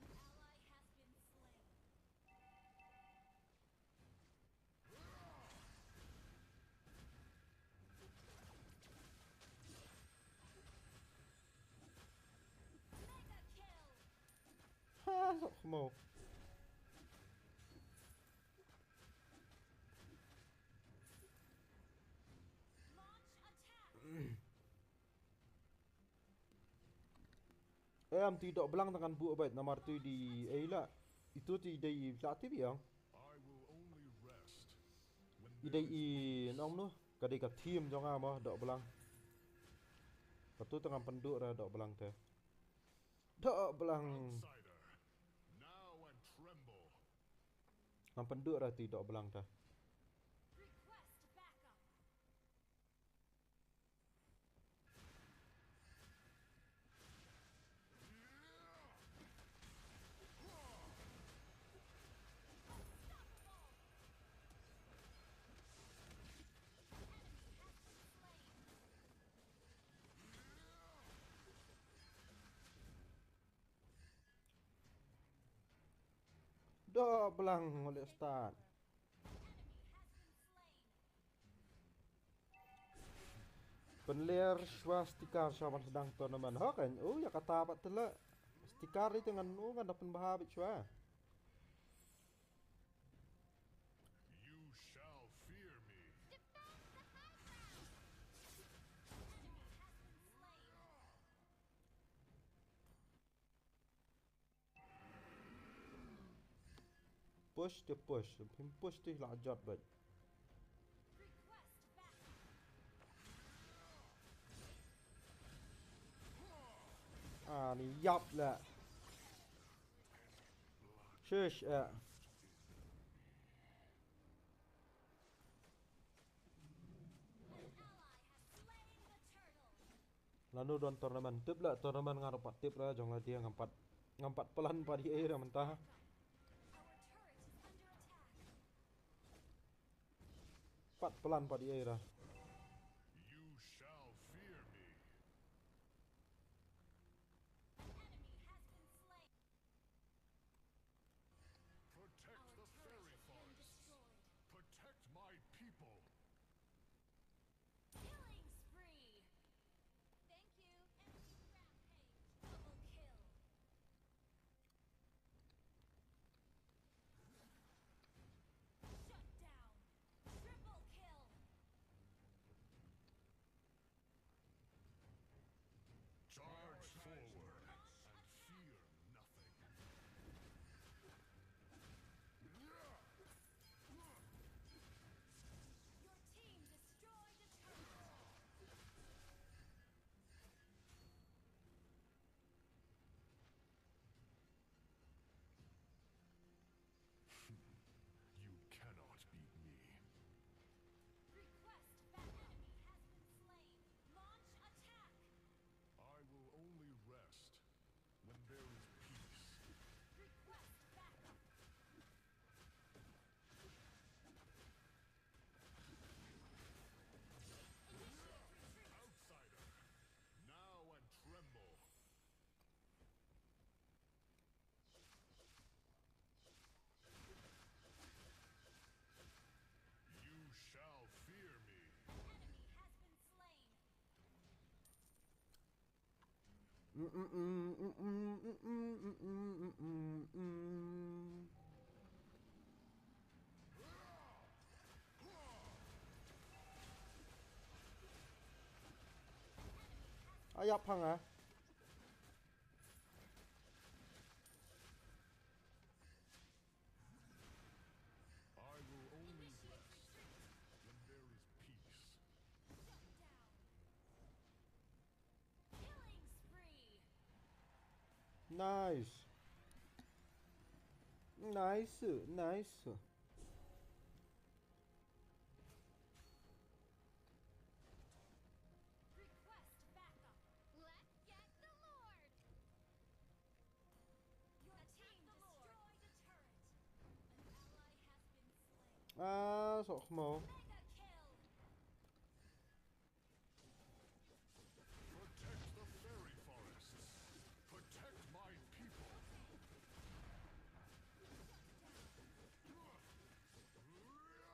An ally has been slain. Mega kill. Ha sok mau. Launch attack. Am tidak belang tangan bu abad nomor tu di lah. Itu ti di aktif yang. I will only rest when Idai there is I nom nu kadai ka team jong ah mah dok belang. Patu tengah penduk ra dok belang teh. Dok belang outsider. Now and tremble. nang penduk ra ti dok belang teh. Request backup. belang oleh Ustaz. Penlir swastika sama sedang turnamen. Ha kan? Oh ya kata apa tela. Stikar itu dengan kan dapat bahabit shwa. You shall fear me. Push the push. Him push tu lajat baik. Ah ni yap lah. Shush Lalu don turnamen tip lah turnamen ngarupat tip lah jangan dia ngampat pelan padi air mentah. Pat pelan padi air lah. You shall fear me. Protect the fairy forest. Protect my people. Killing spree. Thank you. Enemy rampage. Double kill. Shut down. Triple kill. Charge forward and fear nothing. Your team destroyed a turret. You cannot beat me. Request that enemy has been slain. Launch attack. I will only rest when there is peace. Request backup. Initiate retreat. Outsider, now and tremble. You shall fear me. Enemy has been slain. Ayap hang ah. I will only rest when there is peace. Shut down. Killing spree. Nice. Nice. Request backup. Let's get the Lord. Your team destroyed a turret. An ally has been slain. Ah, sok mau. Mega kill. Protect the fairy forests. Protect my people. An ally has slain Lord. Slain an enemy. Enemy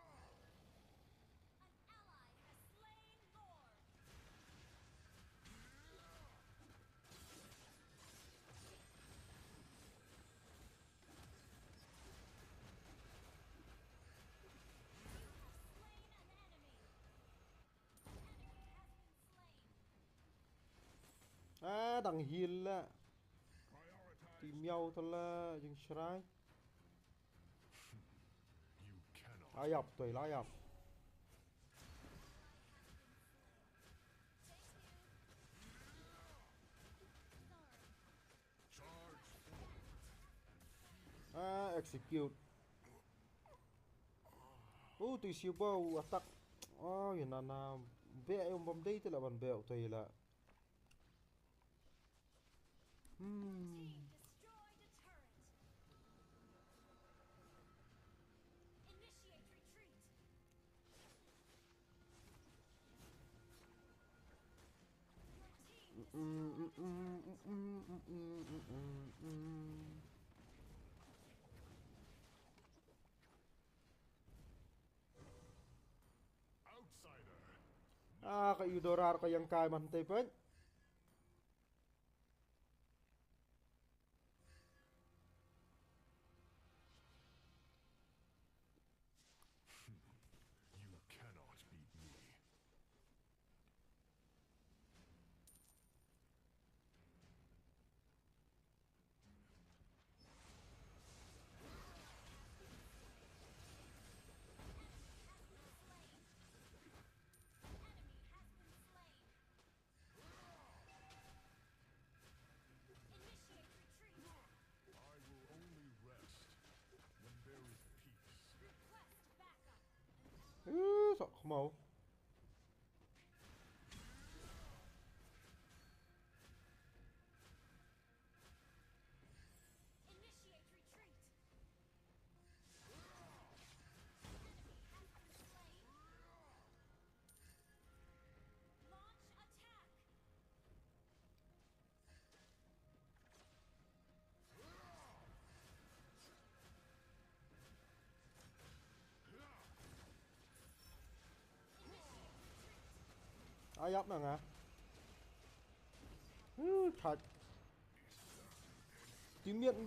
has been slain. Ah, đang heal lah. Prioritize. Ti miau thôi là dừng shrine. You cannot. Ayap toi lah ayap. Charge forward. Ah, execute. Oh, tu siapa attack. Oh, yun na be yung bom day tila ban be toi la. Team destroyed a turret. Initiate retreat. Your team destroyed a turret. cái Eudora có yang cài mình tay phết. You cannot beat me. Initiate retreat. I will only rest when there is peace. Request backup. Sợ không màu. Initiate retreat. Launch attack. Ai ấp nào ngà. Thật. Tìm miệng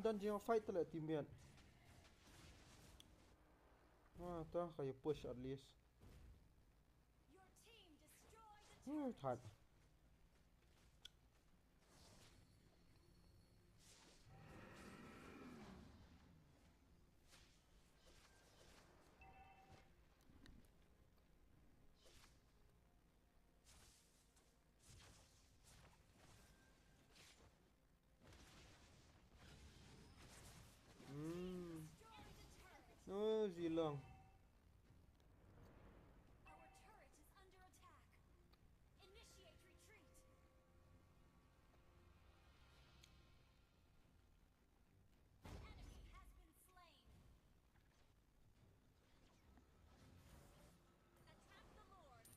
đơn chỉ fight lại tìm miệng. Ta phải push at least. Your team destroyed the Thật. Gì lường. Our turret is under attack. Initiate retreat. Enemy has been slain. Attack the Lord.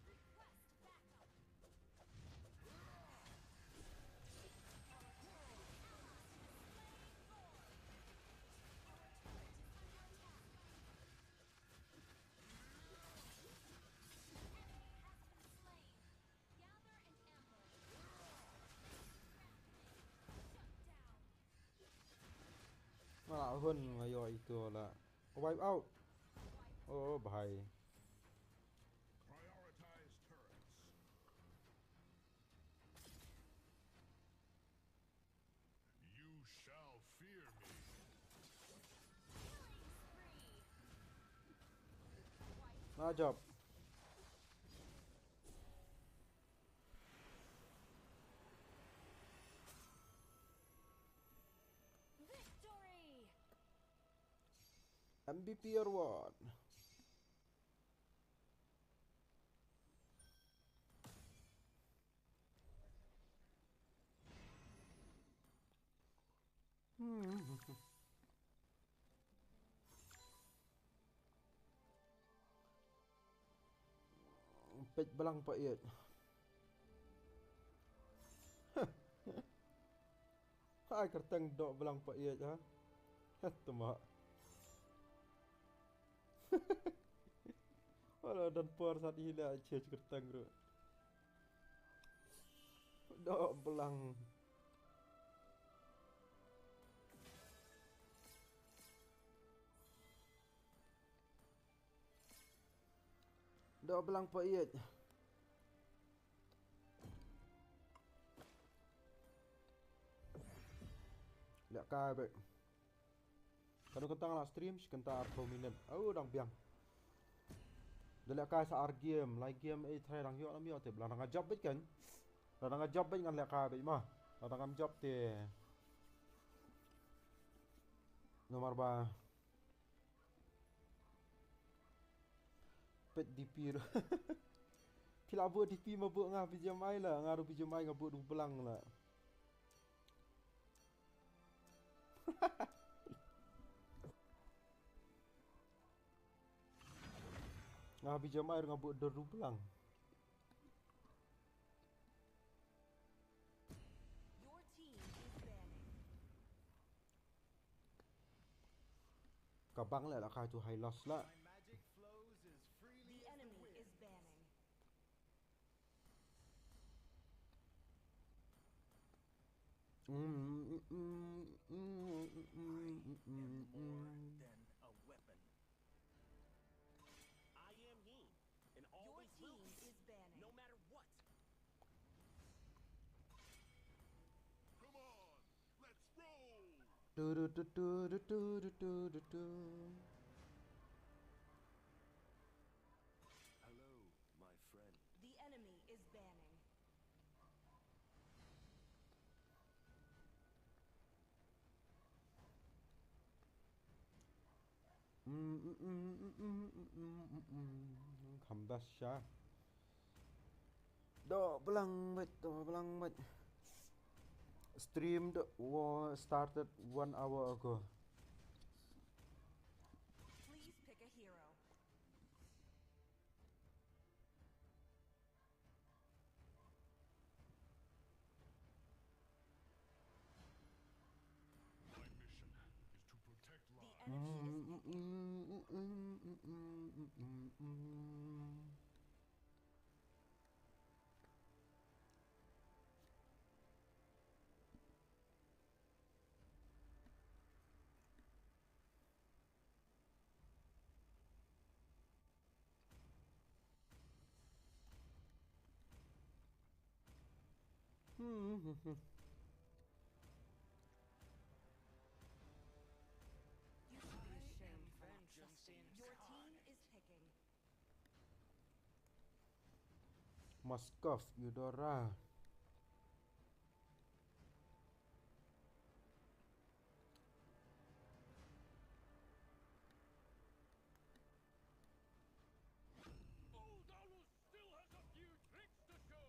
Request backup. Gather and ambush. Shut down. Mà lão hơn mà rồiตัวละ wipe out. Bài. Prioritize turrets. You shall fear me. Killing spree. Nice job. Victory. MVP award. Pech belang pak iet. Hai kertang dok belang pak iet ha. Tuma. Walau dan por saat hilang change kertang ru. Dok belang. Dok belang pak iet. Lihat kai baik. Kalau kentang lah stream, kentang prominent. Dang biang. Lihat kai sa game, like game try dang yo lam yo te belang dang job baik kan. Dang job baik ngan lihat kai baik mah. Dang job te. Nomor ba. Pet DP. Pila buat DP mah buat ngah pijamai lah, ngaruh pijamai ngah buat du belang lah. Ngah pijamai ngah buat du belang. Your team is banning. Kabang lah kai tu high loss lah. My magic flows as freely The as the enemy wind. is banning. than a weapon. I am Yin, and Your always will team be, is banning. no matter what. Come on, let's roll. Hello, my friend. The enemy is banning. Kambasha. Do belang bet. Streamed was started 1 hour ago. Please pick a hero. My mission is to protect The lives. enemy is You should be ashamed for not trusting. Your team is picking. Moskov, Eudora. Oldalus still has a few tricks to show.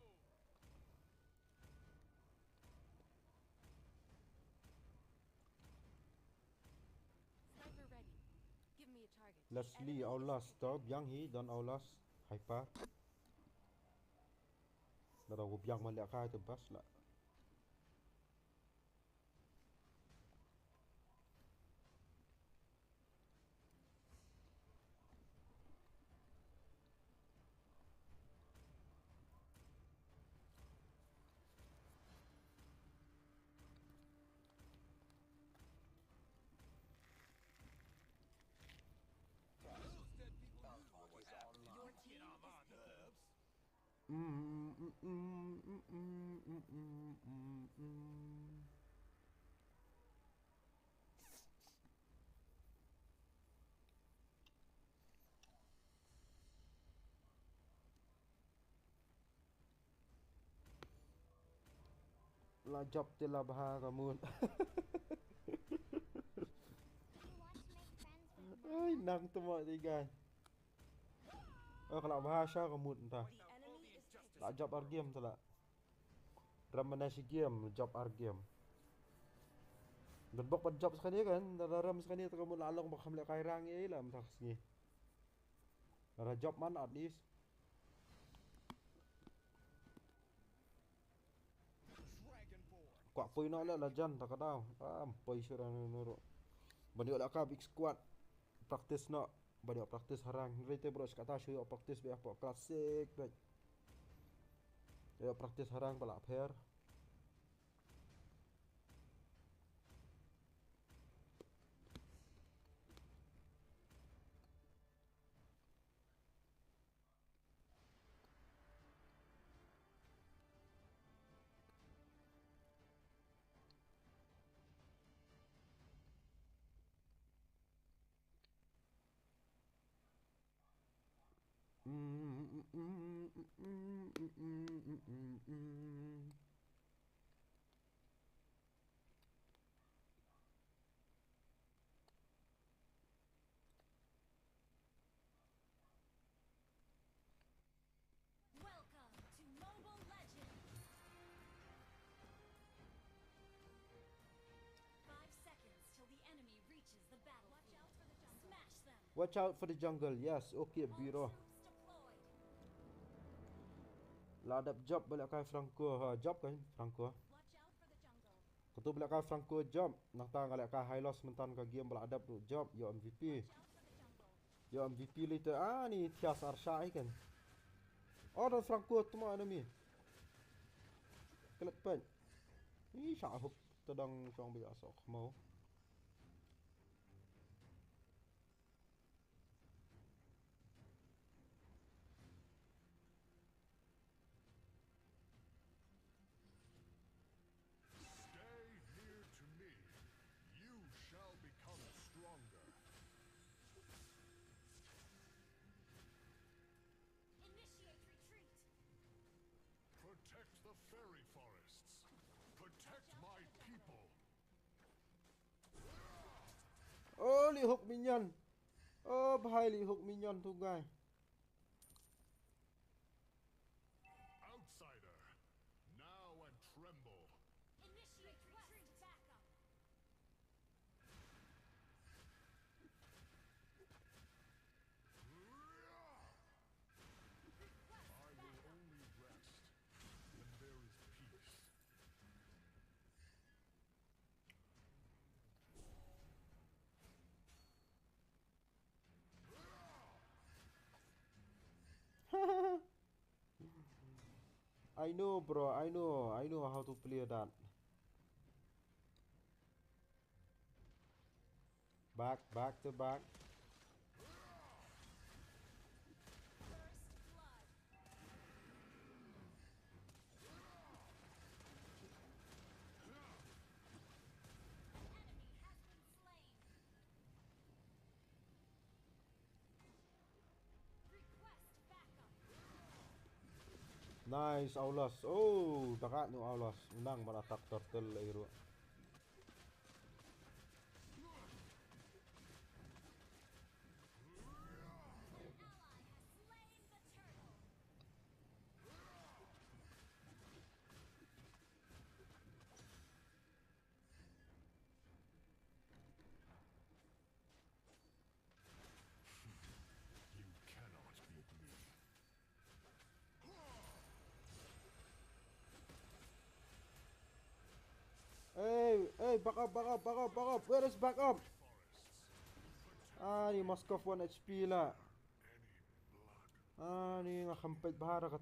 Sniper ready. Give me a target. Leslie Aulas to biang hi don Aulas hyper. Đó đâu biang mà lẹ khai từ bus lại. Your team is picking. La job te la baha kamun. Do you want to make friends with Ay nang tu mọi đi gai. Kalau bahasa kamun entah. The enemy is picking. La job argame tu lah. Ramanasi game job argame. Dan bok pada job sekali kan, dalam sekali tu kamu lalong bakal melihat kairang ye lah mentah sini. Ada job mana at least. Dragonborn. Kuat poin nak lah jan tak kadang. Ampoi surah nurut. Banyak lah kah big squad. Practice nak. Banyak practice harang. Rete bro kata show practice be apa klasik baik. Ya practice harang balak pair. Welcome to Mobile Legends. 5 seconds till the enemy reaches the battlefield. Smash them. Watch out for the jungle. Yes, okay All biro. troops deployed. Ladap job balik kai Franco. Ha job kan Franco. Watch out for the jungle. Ketu balik kai Franco job. Nak tang balik kai high loss mentan ka game balik adap tu job yo MVP. Watch out for the jungle. Yo MVP later. Ni Tias Arsha kan. Oh dan Franco tu mah enemy. Kelep pen. Ni syahuk. ទៅដងចង់bịអសក់ខ្មៅ Stay near to me. You shall become stronger. Initiate retreat. Protect the fairy forests. Protect my people. អូលីហុកមីញ៉ាន់អូប្រហែលលីហុកមីញ៉ាន់ទូកាយ Outsider, now and tremble. Initiate retreat. Backup. I will only rest when there is peace. I know bro I know how to play that back to back First blood. Enemy has been slain. Request backup. nice Aulas oh takat no Aulas unang manatak turtle aero An ally has slain the turtle. You cannot beat me. hey back up where is back up Forests. ni Moskov 1 HP lah Any blood. ni ngakampit bahara ka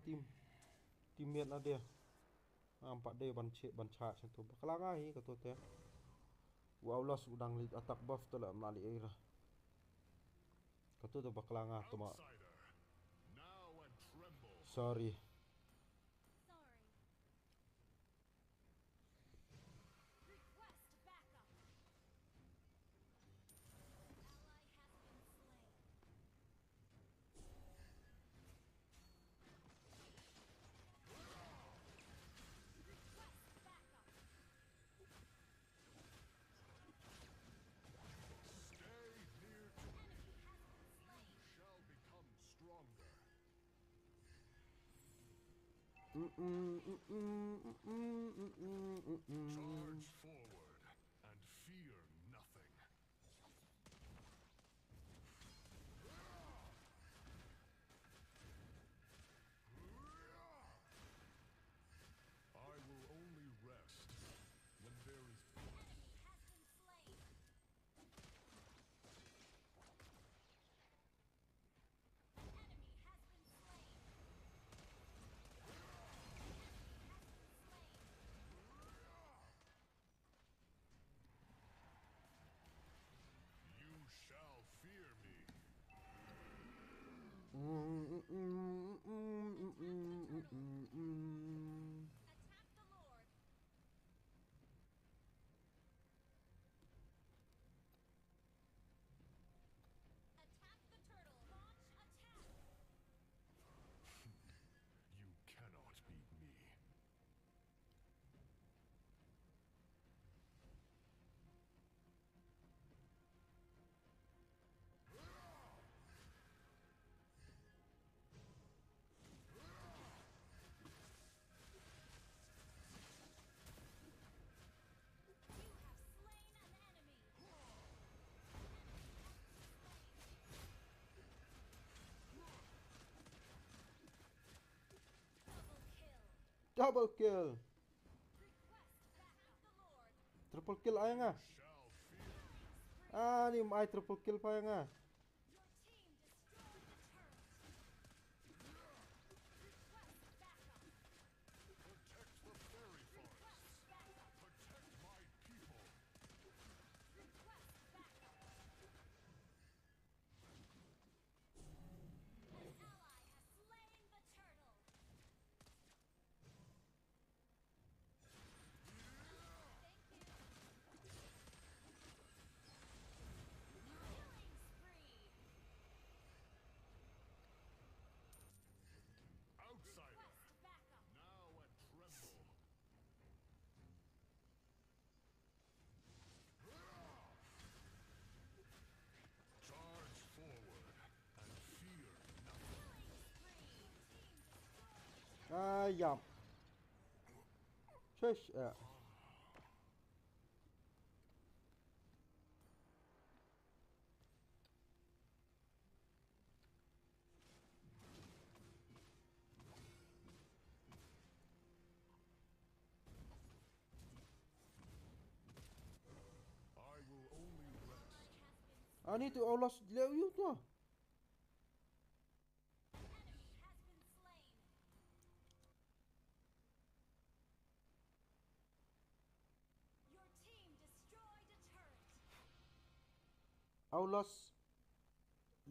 teammate na dia nampak dia ban charge tu bakalanga hi ka tu te Aulas udang lead attack buff tu lah mali era ka tu bakalanga tu ma Outsider, now and tremble. sorry Sorry. Request backup. Ally has been slain. Request backup. Stay near to me. Enemy has been slain. Shall become stronger. Charge forward and fear nothing. I will only rest when there is peace. Enemy has been slain. Enemy has been slain. You shall fear me. Attack the Lord. Attack the turtle. Launch attack. You cannot beat me. You have slain an enemy. Double kill. double kill Request backup. The Lord. triple kill ay nga Shall fear. ni may triple kill pa nga Your team destroyed the turret. Request backup. Protect the fairy forests. Request backup. Protect my يام شش I will only rest. Ani tu Allah leo you tu. Enemy has been slain. Your team destroyed a turret. Allah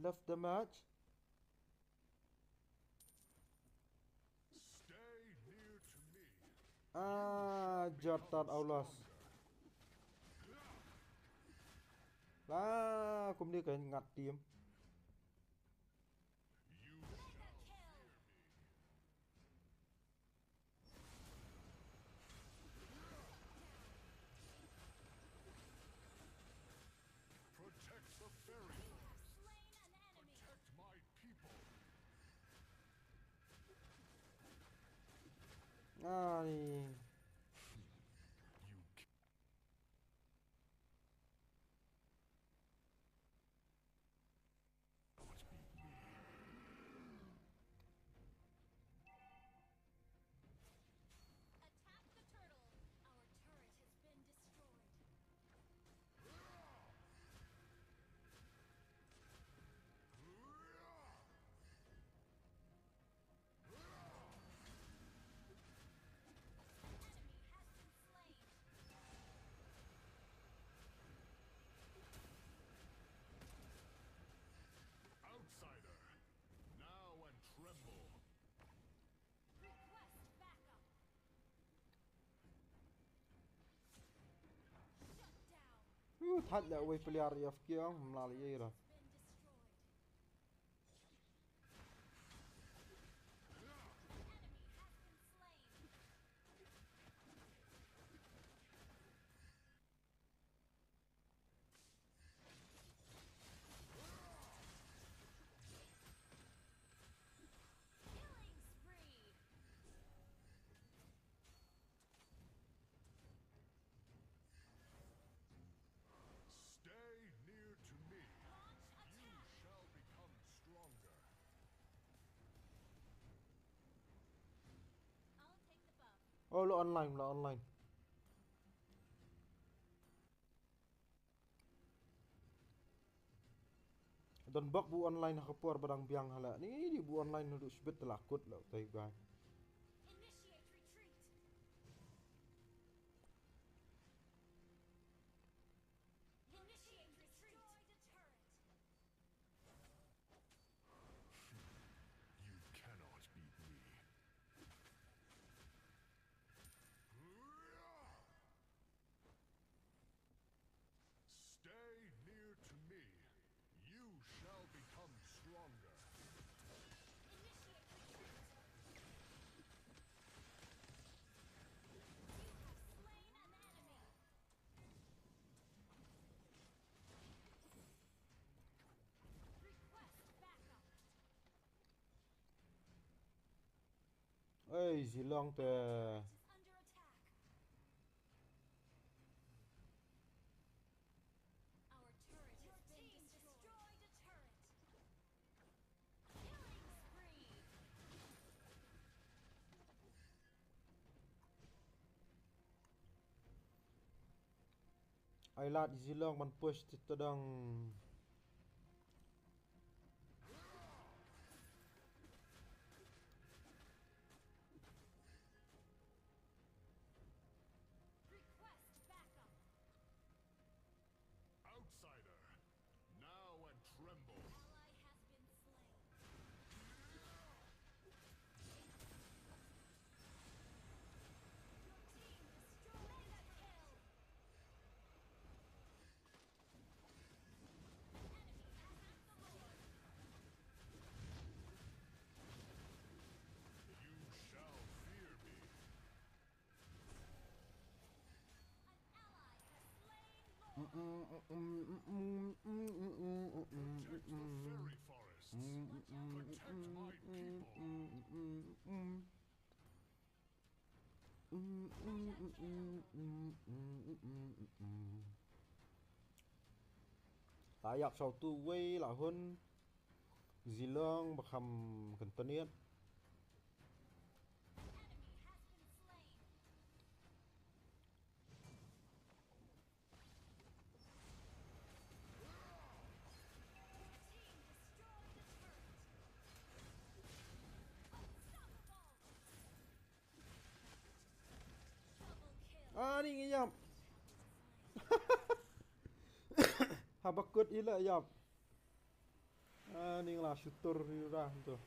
left the match. Stay near to me. Jatan Allah. Lah, cũng đi cái ngặt tiêm. You Mega shall kill. fear me. Protect the fairy You have forest. slain an enemy. Protect my people. Ai. You cannot beat me. Attack the turtle. Our turret has been destroyed. Enemy has been slain. Outsider, now and tremble. Request backup. Shut down. Thật là quay player ya kia không là gì rồi. Has been destroyed. Enemy has been slain. Killing spree. Stay near to me. Launch You attack. shall become stronger. I'll take the buff. Oh, là online, là online. Dan bak bu online hakapuar badang biang hala. Ni di bu online nuduk sebet telakut lah tai guy. Initiate retreat. Initiate retreat. Destroy the turret. You cannot beat me. Stay near to me. You shall become stronger. Initiate retreat. You have slain an enemy. Request backup. Ê, gì long tè. Is under attack. Our turret has been destroyed. A turret. Killing spree. Ai lát gì long man push ti tadang. Request backup. Outsider, now and tremble. Ally has been slain. Your team destroyed a kill. Enemy attack the Lord. You shall fear me. An ally has slain Lord. Protect the fairy forests. Protect my people. Tại dọc sau tu quay là hơn dì lương bậc hầm cần tân yết. À đi nghe nhầm. Hà bạc cốt ý lại nhầm. À ni là shooter ra tu.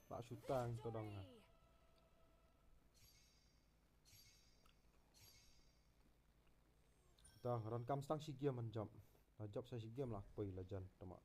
Tak shootan tu dong. Dah ran kam stang si game man jump. Lah job saya si game lah poi lah jan tamak.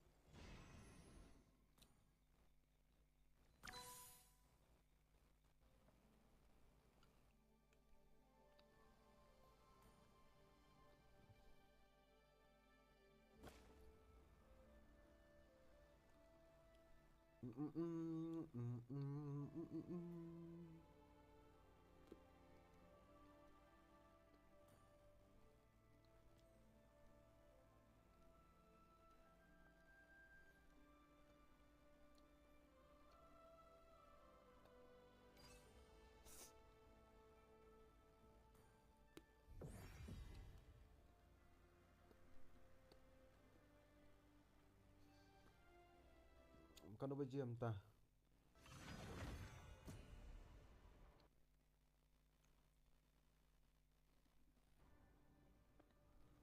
Kan apa jam tah?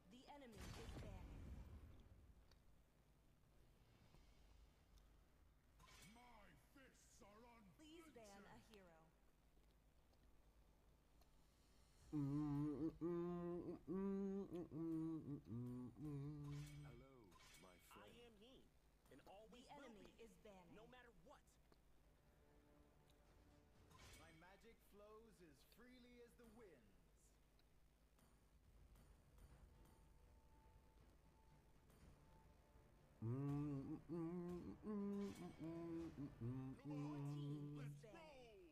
The enemy is banning. My fists are Please ban a hero. Hello, my I friend. am Yin, and always The will enemy be, is banning. no matter what. My magic flows as freely as the winds. Your team is banning.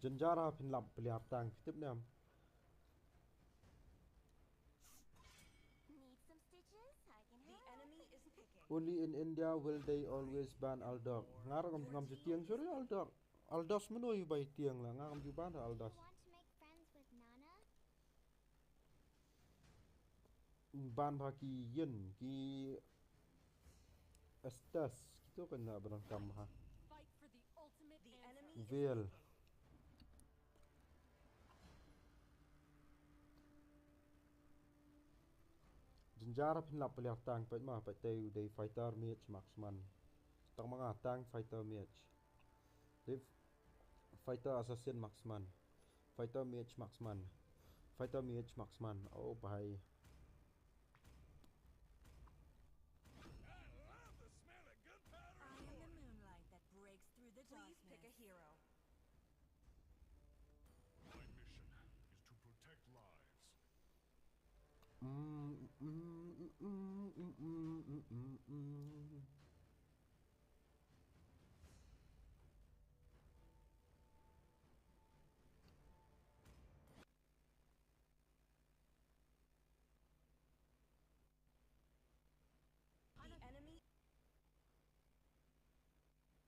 Janjara pin lap peliar tang tiếp nam. Need some stitches? I can The help. enemy is picking. Only in India will they always ban Aldog. Ngar ngam je tiang sore Aldog. Aldos menoi bai tiang lah ngam ju ban Aldos. Want to make friends with Nana? Ban baki yen ki estas kita kena berangkam ha. Fight for the ultimate The answer. enemy is Veil. picking. Janjara pin lap peliar tang pai ma pai teu dei fighter match marksman. Tang manga tang fighter match. Dei fighter assassin marksman. Fighter match marksman. Fighter match marksman. Oh bhai. I am the moonlight that breaks through the darkness. Please pick a hero. My mission is to protect lives. The enemy.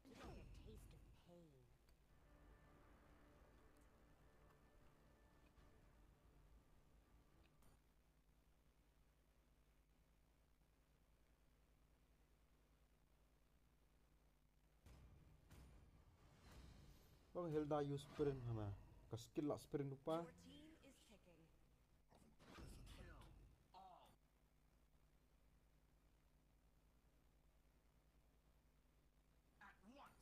Get a taste of pain. Bang Hilda use sprint hana. Ka skill lah sprint lupa. Your team is picking. At once.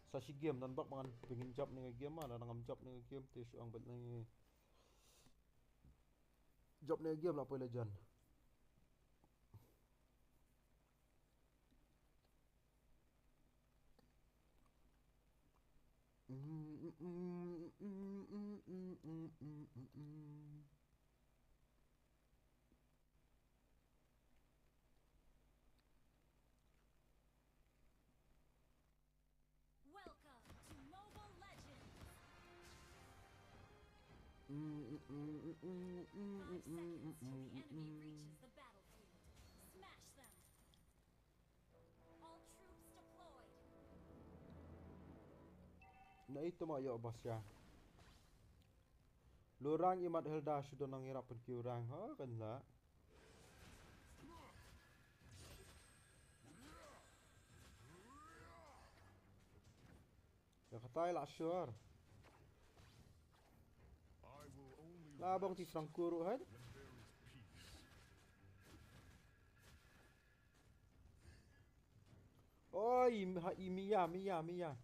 Sa si game dan bak mangan pengen job ning game mana nangam job ning game te ang bet ning job ning game lah apa legend. Welcome to Mobile Legends. 5 seconds till the enemy reaches the battlefield. Smash them. All troops deployed. Na itu mak yo bos ya. Lurang imat Hilda sudah nangira pun kiurang ha kan lah. Ya katai lah sure. I will only Lah bang ti serang kuru kan. when there is peace. Oi, Mia.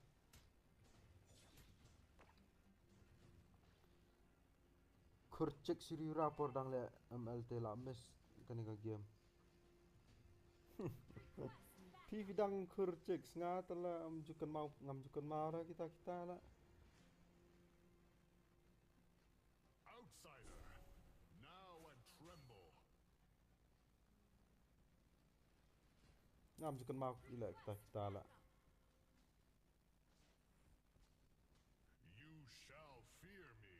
Kurcek siri rapor dang le MLT la mes kani ka game. Pi vidang kurcek nga tala ngamjukan mau ra kita la. Outsider, now and tremble. Ngamjukan mau ila kita la. You shall fear me.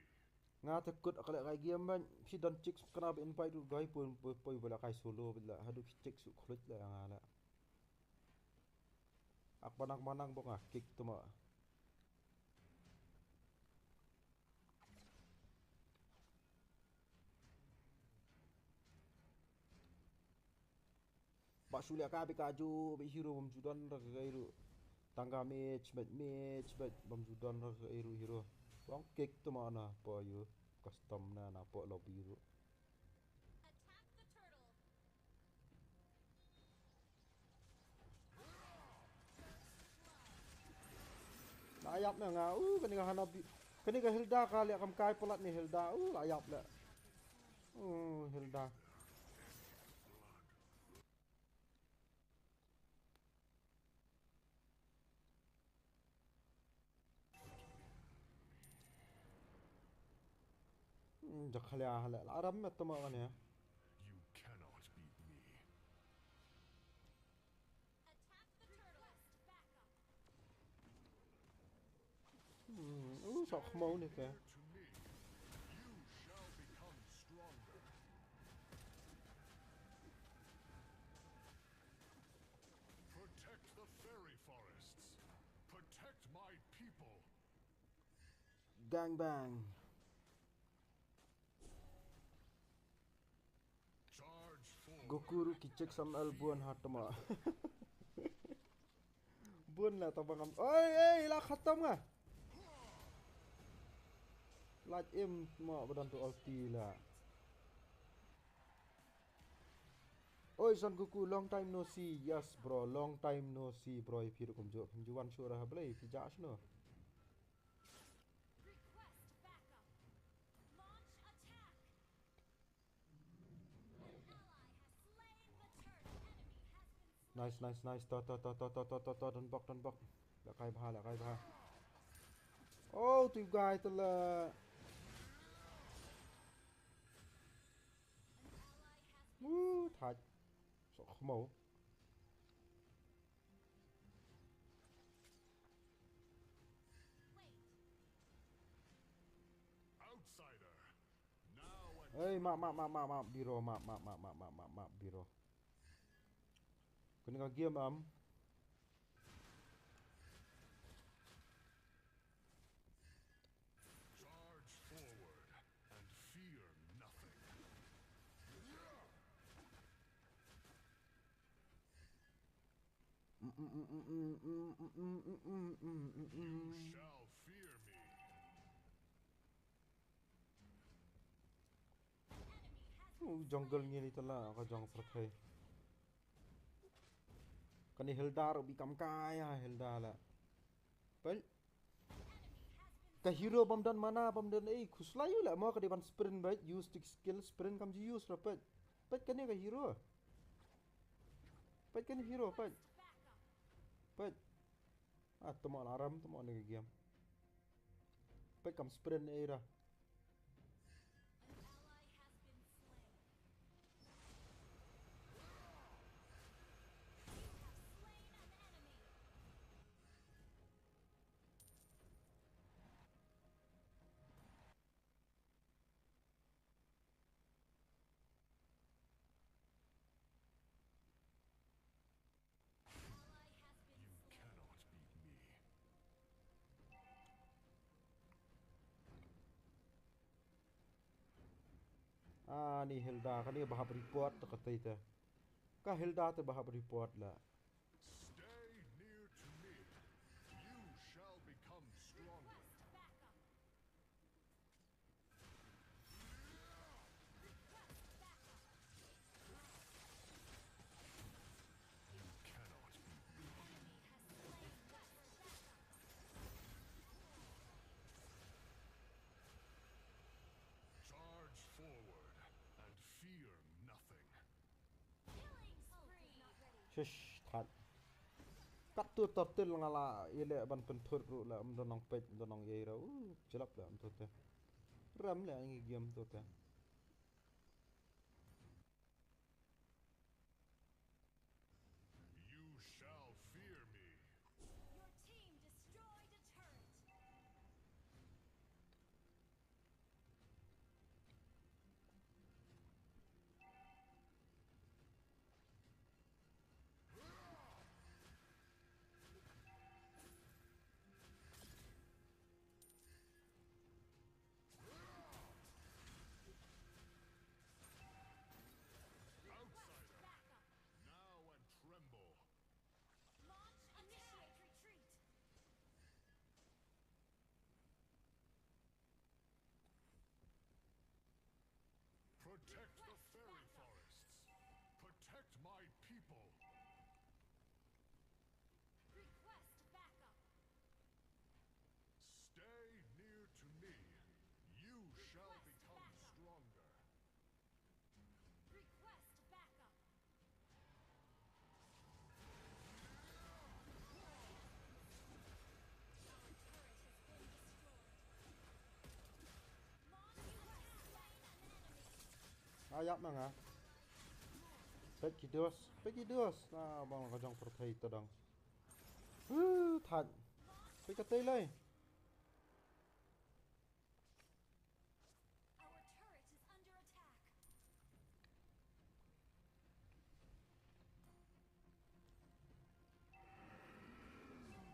Nga takut akala kay game ban si don chicks kana ba invite guy pun bola kay solo bila hadu chicks su khulit la nga la. Ak manang bok ah kick tu ma. Pak sulia ka be kaju be hero bom judan ra gairu. Tangga match bom judan ra gairu hero. Bang kick tu ma na po yu custom na po lobby ru. Attack the turtle. Ayap na nga kani ka hanap kani ka Hilda ka li kam kai polat ni Hilda ayap la. Hilda. Jakhalya hala aram met tama kan ya. You cannot beat me. Attack the turtle. Backup. Sok mau ni ka. To me, you shall become stronger. Protect the fairy forests. Protect my people. Gang bang. Charge forward. Gokuru kicek sam albuan hatma. Bun la tabangam. Oi la khatam nga. Like im ma badan tu ulti la. Oi Son Goku long time no see. Yes bro, long time no see bro. If you come juan sure ha blai fi jash no. Request backup. Launch attack. An ally has slain the turtle. Enemy has been Nice. To don't bok. La kai bha. Oh, tu guy tu la. Thạch. Sok mau. Outsider, now and Hey, ma biro ma biro. Kuni ka game charge forward and fear nothing. You shall fear me. Jungle ni tu lah ka jong perthai. Kani Hilda ro bi kam kaya Hilda la. Baik. Cái hero bom dan mana bom dan khuslayu lah mau cái ban sprint baik use stick skill sprint kam ji use rapet. Baik kan cái hero. Baik kan hero baik. Baik. Ah temo aram temo ni game. Baik kam sprint dah. Cannot beat me. Ah ni Hilda kan ni bahab report tak kata itu. Kah Hilda tu bahab report lah. Stay near to me. You shall become stronger. Cannot beat me. Charge forward and fear nothing. Shush thật. Cắt tu tập tên là ile ban pen phur ru la am donong pet donong ye ra chelap la am tote. Ram la ngi game tote. You shall fear me. Your team destroyed a turret. Outsider, now and tremble. Launch initiate retreat. Protect the fairy forests. Protect my people. Request backup. Stay near to me. You shall become stronger. Request backup. Ayap nang ah. Peki dos. Ah bang kajong perthai tadang. Thật. Peki katai lai. Our turret is under attack.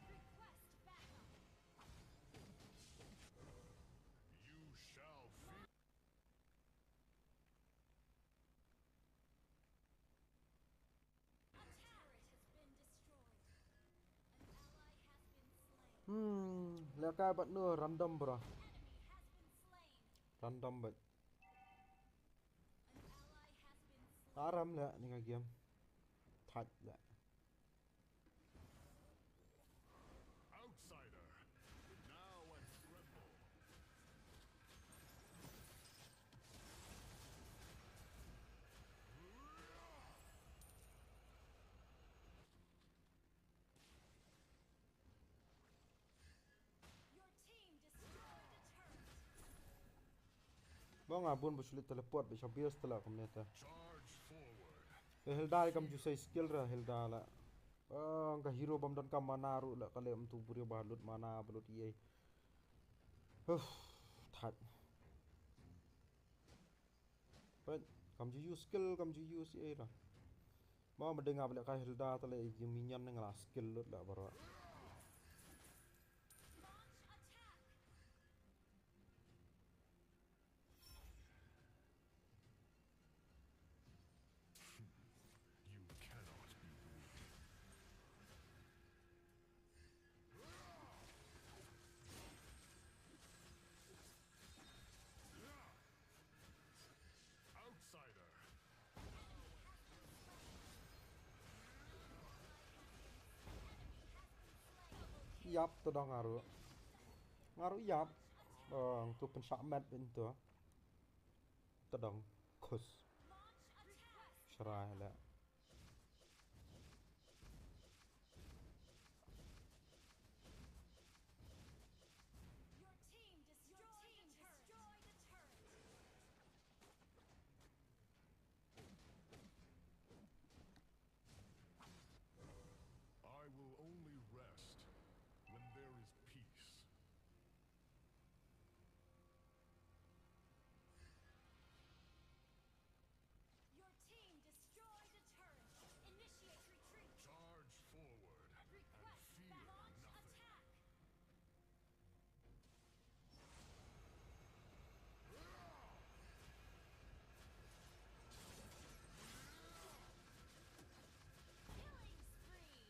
Request backup. You shall fear. A turret has been destroyed. An ally has been slain. Leka bat nu random bro. Enemy has been slain. Random bat. An ally has been slain. Aram la ni nga game. Thật la. Outsider, now and tremble. Your team destroyed a turret. Bang abun busulit teleport be shabios tela komneta. Charge forward. Hilda kam ju say skill ra Hilda la. Ka hero bom dan kam mana ru la kale am tu puri balut mana balut ye. Thật. Baik, kam ju use skill kam ju use ye ra. Mau mendengar balik ka Hilda tele yung minion nang la skill lut la baro. Launch attack. You cannot beat me. Outsider. Yap to dong ngaruh. Ngaruh yap. Dong tu pensak mat bentu. To dong kus. Serai lah. Your team destroyed the turret. I will only rest when there is peace. Your team destroyed a turret. Initiate retreat. Charge forward and Request fear launch nothing. attack. Killing spree.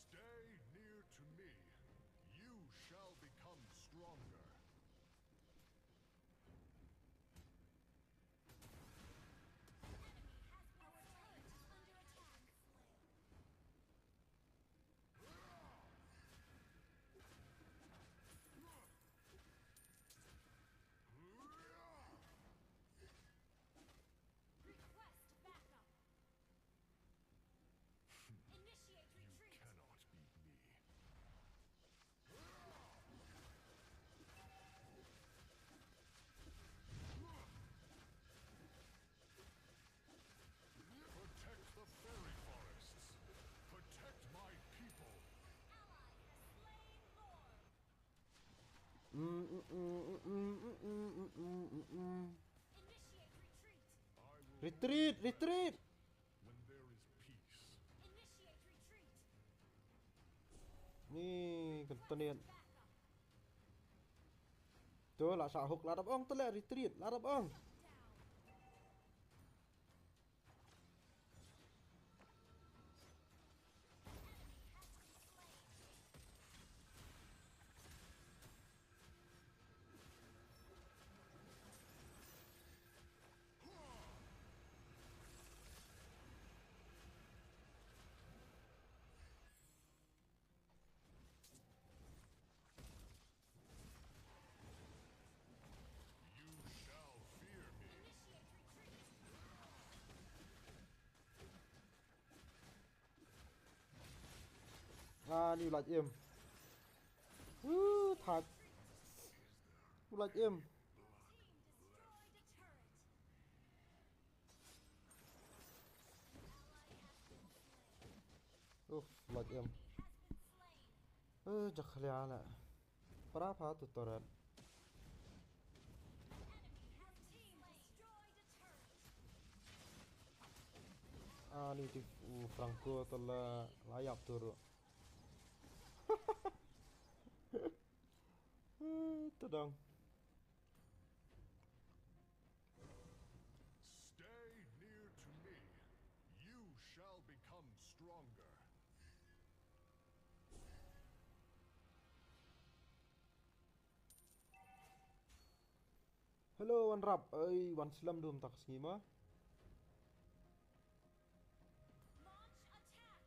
Stay near to me. You shall become stronger. Enemy has our turret is under attack. Request backup. Initiate You retreat. cannot beat me. Protect the fairy forests. Protect my people. Ally has slain Lord. Initiate retreat. I will Retreat, only retreat. rest when there is peace. Initiate retreat. Ni kentenian. Backup. Tu lah sak hook larap ong tu lah retreat larap ong. Down. Enemy has been slain. You shall fear me. Initiate retreat. Ni ulat em. Thật. Ulat em. Team destroyed a turret. Ally has been slain. Ulat em. Enemy has been slain. Jaklia lah. Berapa tu turret? Enemy has team destroyed a turret. Ni di Franco tu lah layap tu. Tu dong. Stay near to me. You shall become stronger. Hello Wan Rap. Wan Slam dum tak sengima. Launch attack.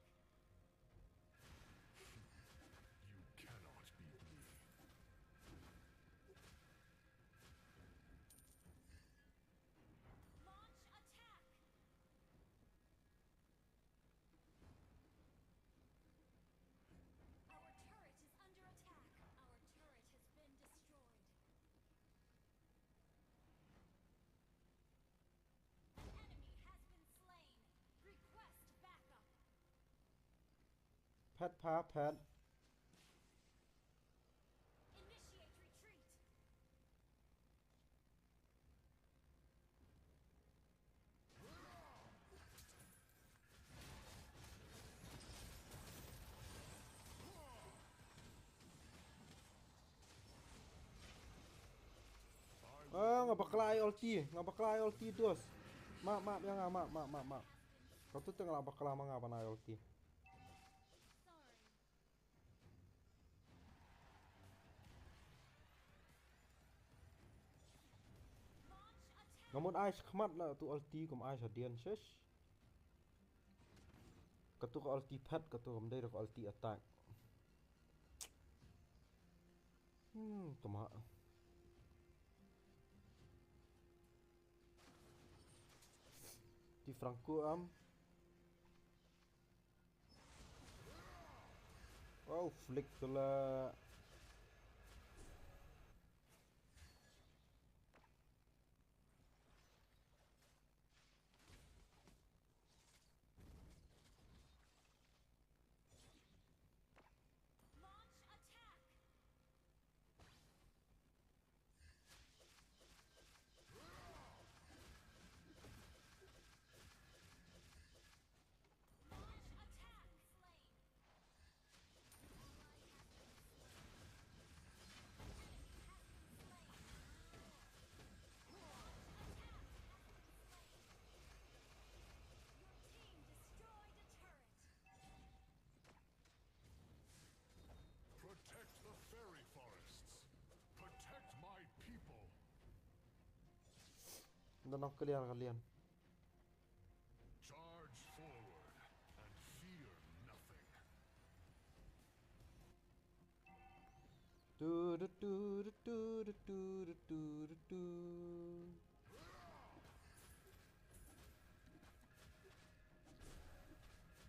You cannot beat me. Launch attack. Our turret is under attack. Our turret has been destroyed. Enemy has been slain. Request backup. Pet pa pet. Initiate retreat. Ngabaklay ulti dos. Maaf yang maaf. Kau tu tengah bakla mga panay ulti. Sorry. Launch attack. Namun ai khmat lah tu ulti kum ai sadian shesh. Ketuk ulti pet ketuk kum dai ulti attack. Tuma. Di Franco am. Oh, flick pula. Launch attack. Launch attack. Slain. Protect the fairy forests. Protect my people. Nanok clear kalian. Charge forward and fear nothing. Do do do do do do do do do.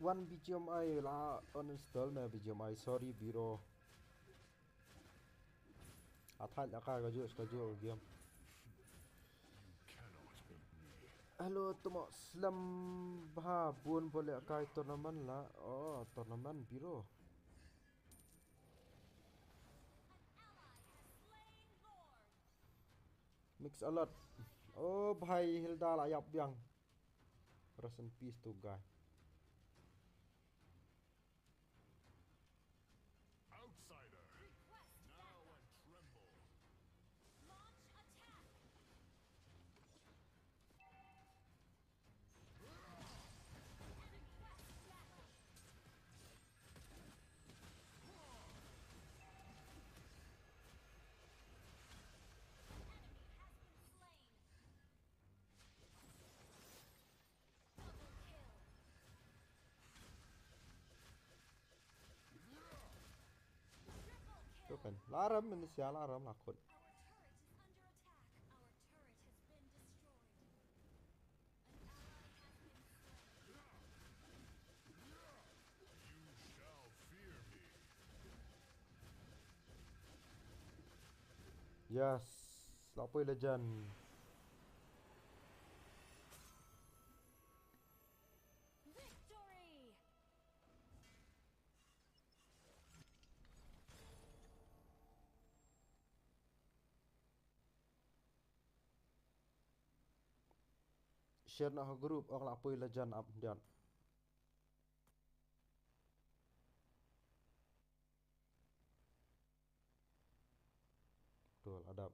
One BGMI la uninstall na BGMI sorry biro. Athal aka gaju game. Cannot beat me. Hello tumo slam bah bun boleh akai tournament la. Oh, tournament biro. Mix a lot. Oh, bhai Hilda la yap yang. Rest in peace to guy. Outsider, now and tremble. Launch attack. Tu kan. Laram Indonesia laram lakut. Our turret is under attack. Our turret has been destroyed. An ally has been slain. You shall fear me. Yes. Lapoi legend. Victory! Share nak group orang lapoi legend up dia. Betul, adab.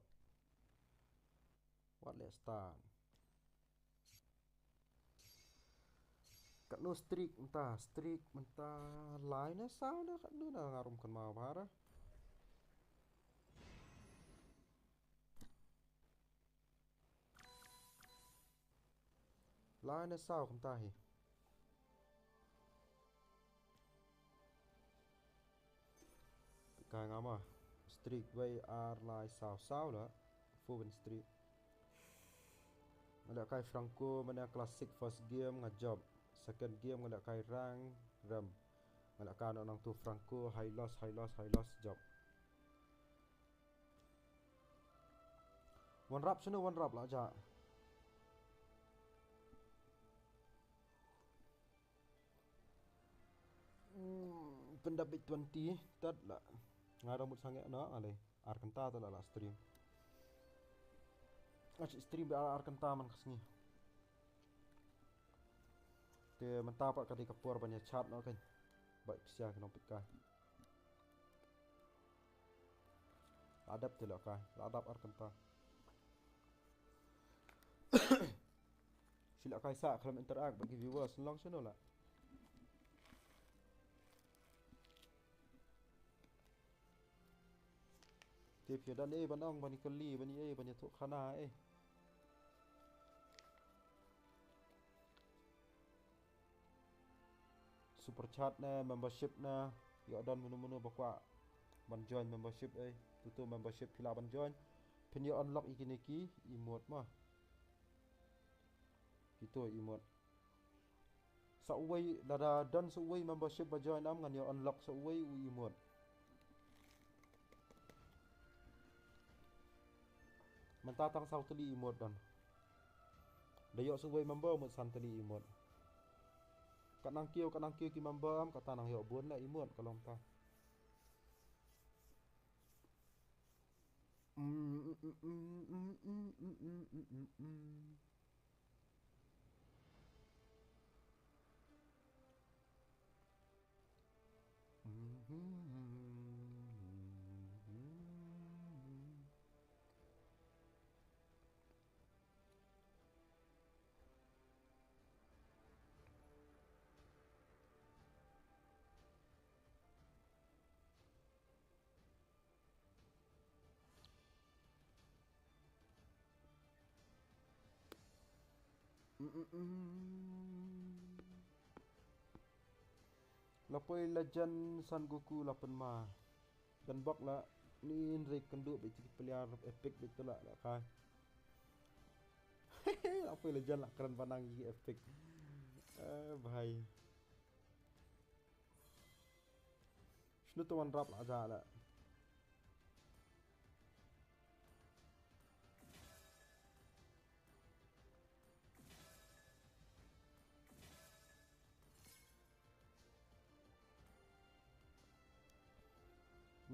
What let's start. Kat no streak mentah line sao dah kat no dah ngarum kan mau bara. Line sao kan tahi. Kai ngama streak way ar line sao dah. Full streak. Ada kai Franco mana classic first game ngajob. Second game ada kai rank ram. Ada kan orang tu Franco high loss job. One rap lah aja. Pendapat 20 tad lah. Ngaramut sangat na ale. Arkanta tu lah stream. Acik stream Arkanta man kasni. Te mentapak kadi kapur banyak chat no kan. Baik sia kena pika. Adap tu lah kai. Adap Arkanta. Sila kai sa kalau interact bagi viewers long channel lah. Tiếp phía đan ban ong bani kali bani tuk khana super chat nè, membership nè, yo don munu bakwa ban join membership tu membership pila ban join pin yo unlock iki emote mah gitu emote sa way lada dan sa way membership ba join am ngan yo unlock sa way emote mentatang sau tali emote dan dayo sa way member mo san tali emote kanang kio ki member am kata nang yo bun la emote kalong ta Lapoi legend San Goku lapan ma dan bak la ni Enric kendu be peliar epic betul lah kai lapoi legend lah keren panang gi epic भाई شنو tuan rap lah aja lah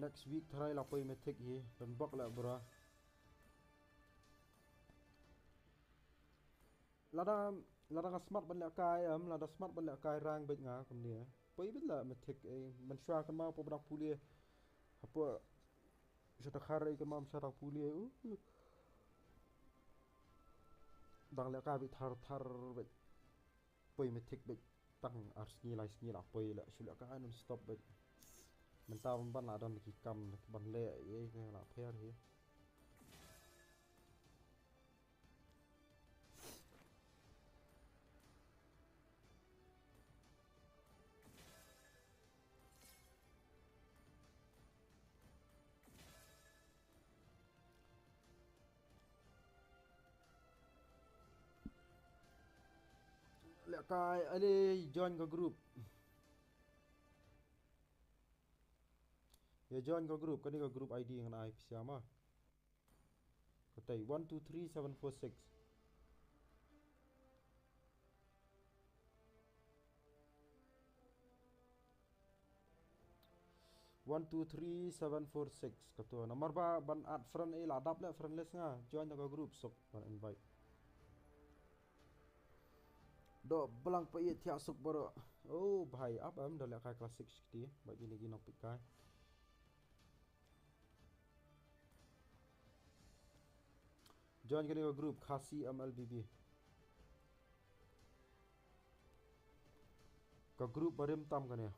next week try lapoi metik ye dan bak lah bro lada smart ban la kai lada smart ban la kai rang bet nga kum ni poi bet la metik man shwa kan ma po brak pulie apa jata khare kan ma shara pulie dang la ka bi thar bet poi metik bet tang arsni la poi la shula ka non stop bet mentau ban la don ki kam ban le ye la pher he le kai ale join ke group ya join ke group kan ni ke group ID ngan ai siapa katai 123746 123746 katua nomor ba ban ad friend la dap le friendless nga join ke group sok ban invite do belang pa ye tia suk baro oh bhai up am dole kai classic skti ba gini gi nok pikai join ke group khasi mlbb ka group barim tam kan ya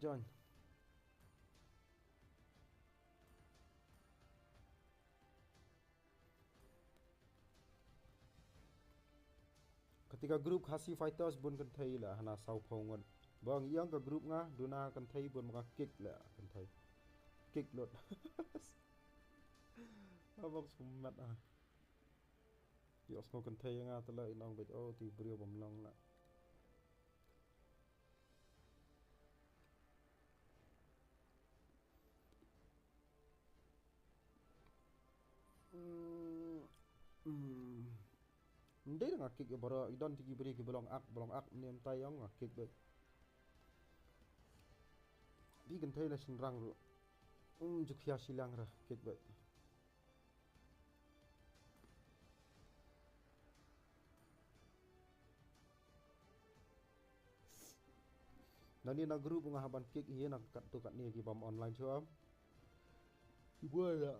join ketika grup khasi fighters bun kan thai la hana sau phongon bang yang ka group nga duna kan thai bun maka kick la kan thai kick lot abang sumat yos ngo kan thai nga tala inong bet oh ti brio bom long la ndai nga kick baro idon tigi beri ki bolong ak nem tayong nga kick bet bi kan thai la sin rang ru jukhia silang ra kick bet nani na group nga haban kick hi na kat tu kat ni ki bom online chuam ibuaya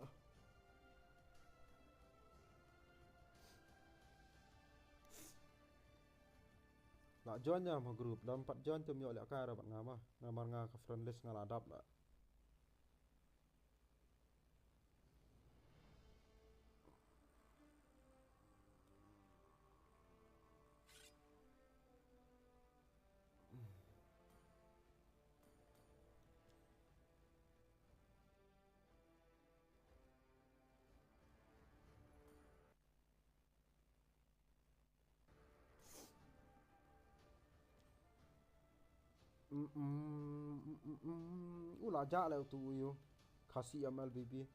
La join nya ma group dalam 4 join tu miok lek ka dapat ngama. Ngamar nga ka friend list ngal adap lah. Ula ja le tu yo. Khasi amal bibi.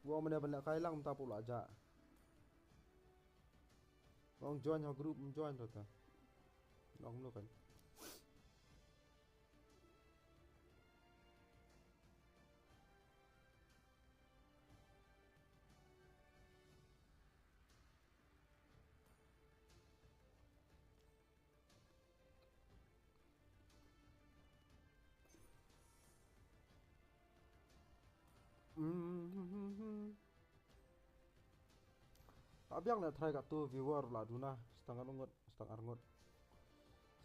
Gua mana benda kailang ta pula ja. Wong join ha group join tu ta. Long lu kan. Abiang nak try kat tu viewer lah duna setengah ngot.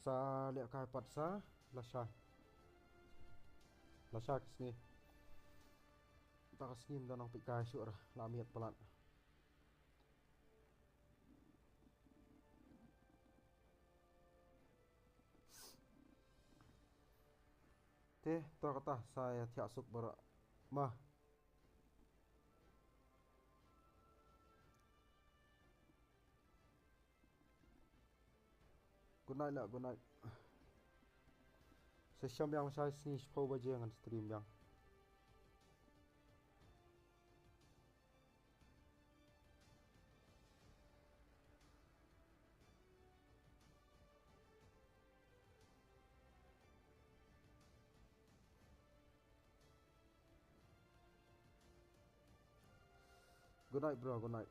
Sa lihat kai pat sa lasha. Lasha kesni. Tak kesni dan nang pik kai syur lah miat pelat. Teh, tu kata saya tiak suk berak mah. Good night lah, good night. Sesiam yang saya sini 10 baje dengan stream yang. Good night bro, good night.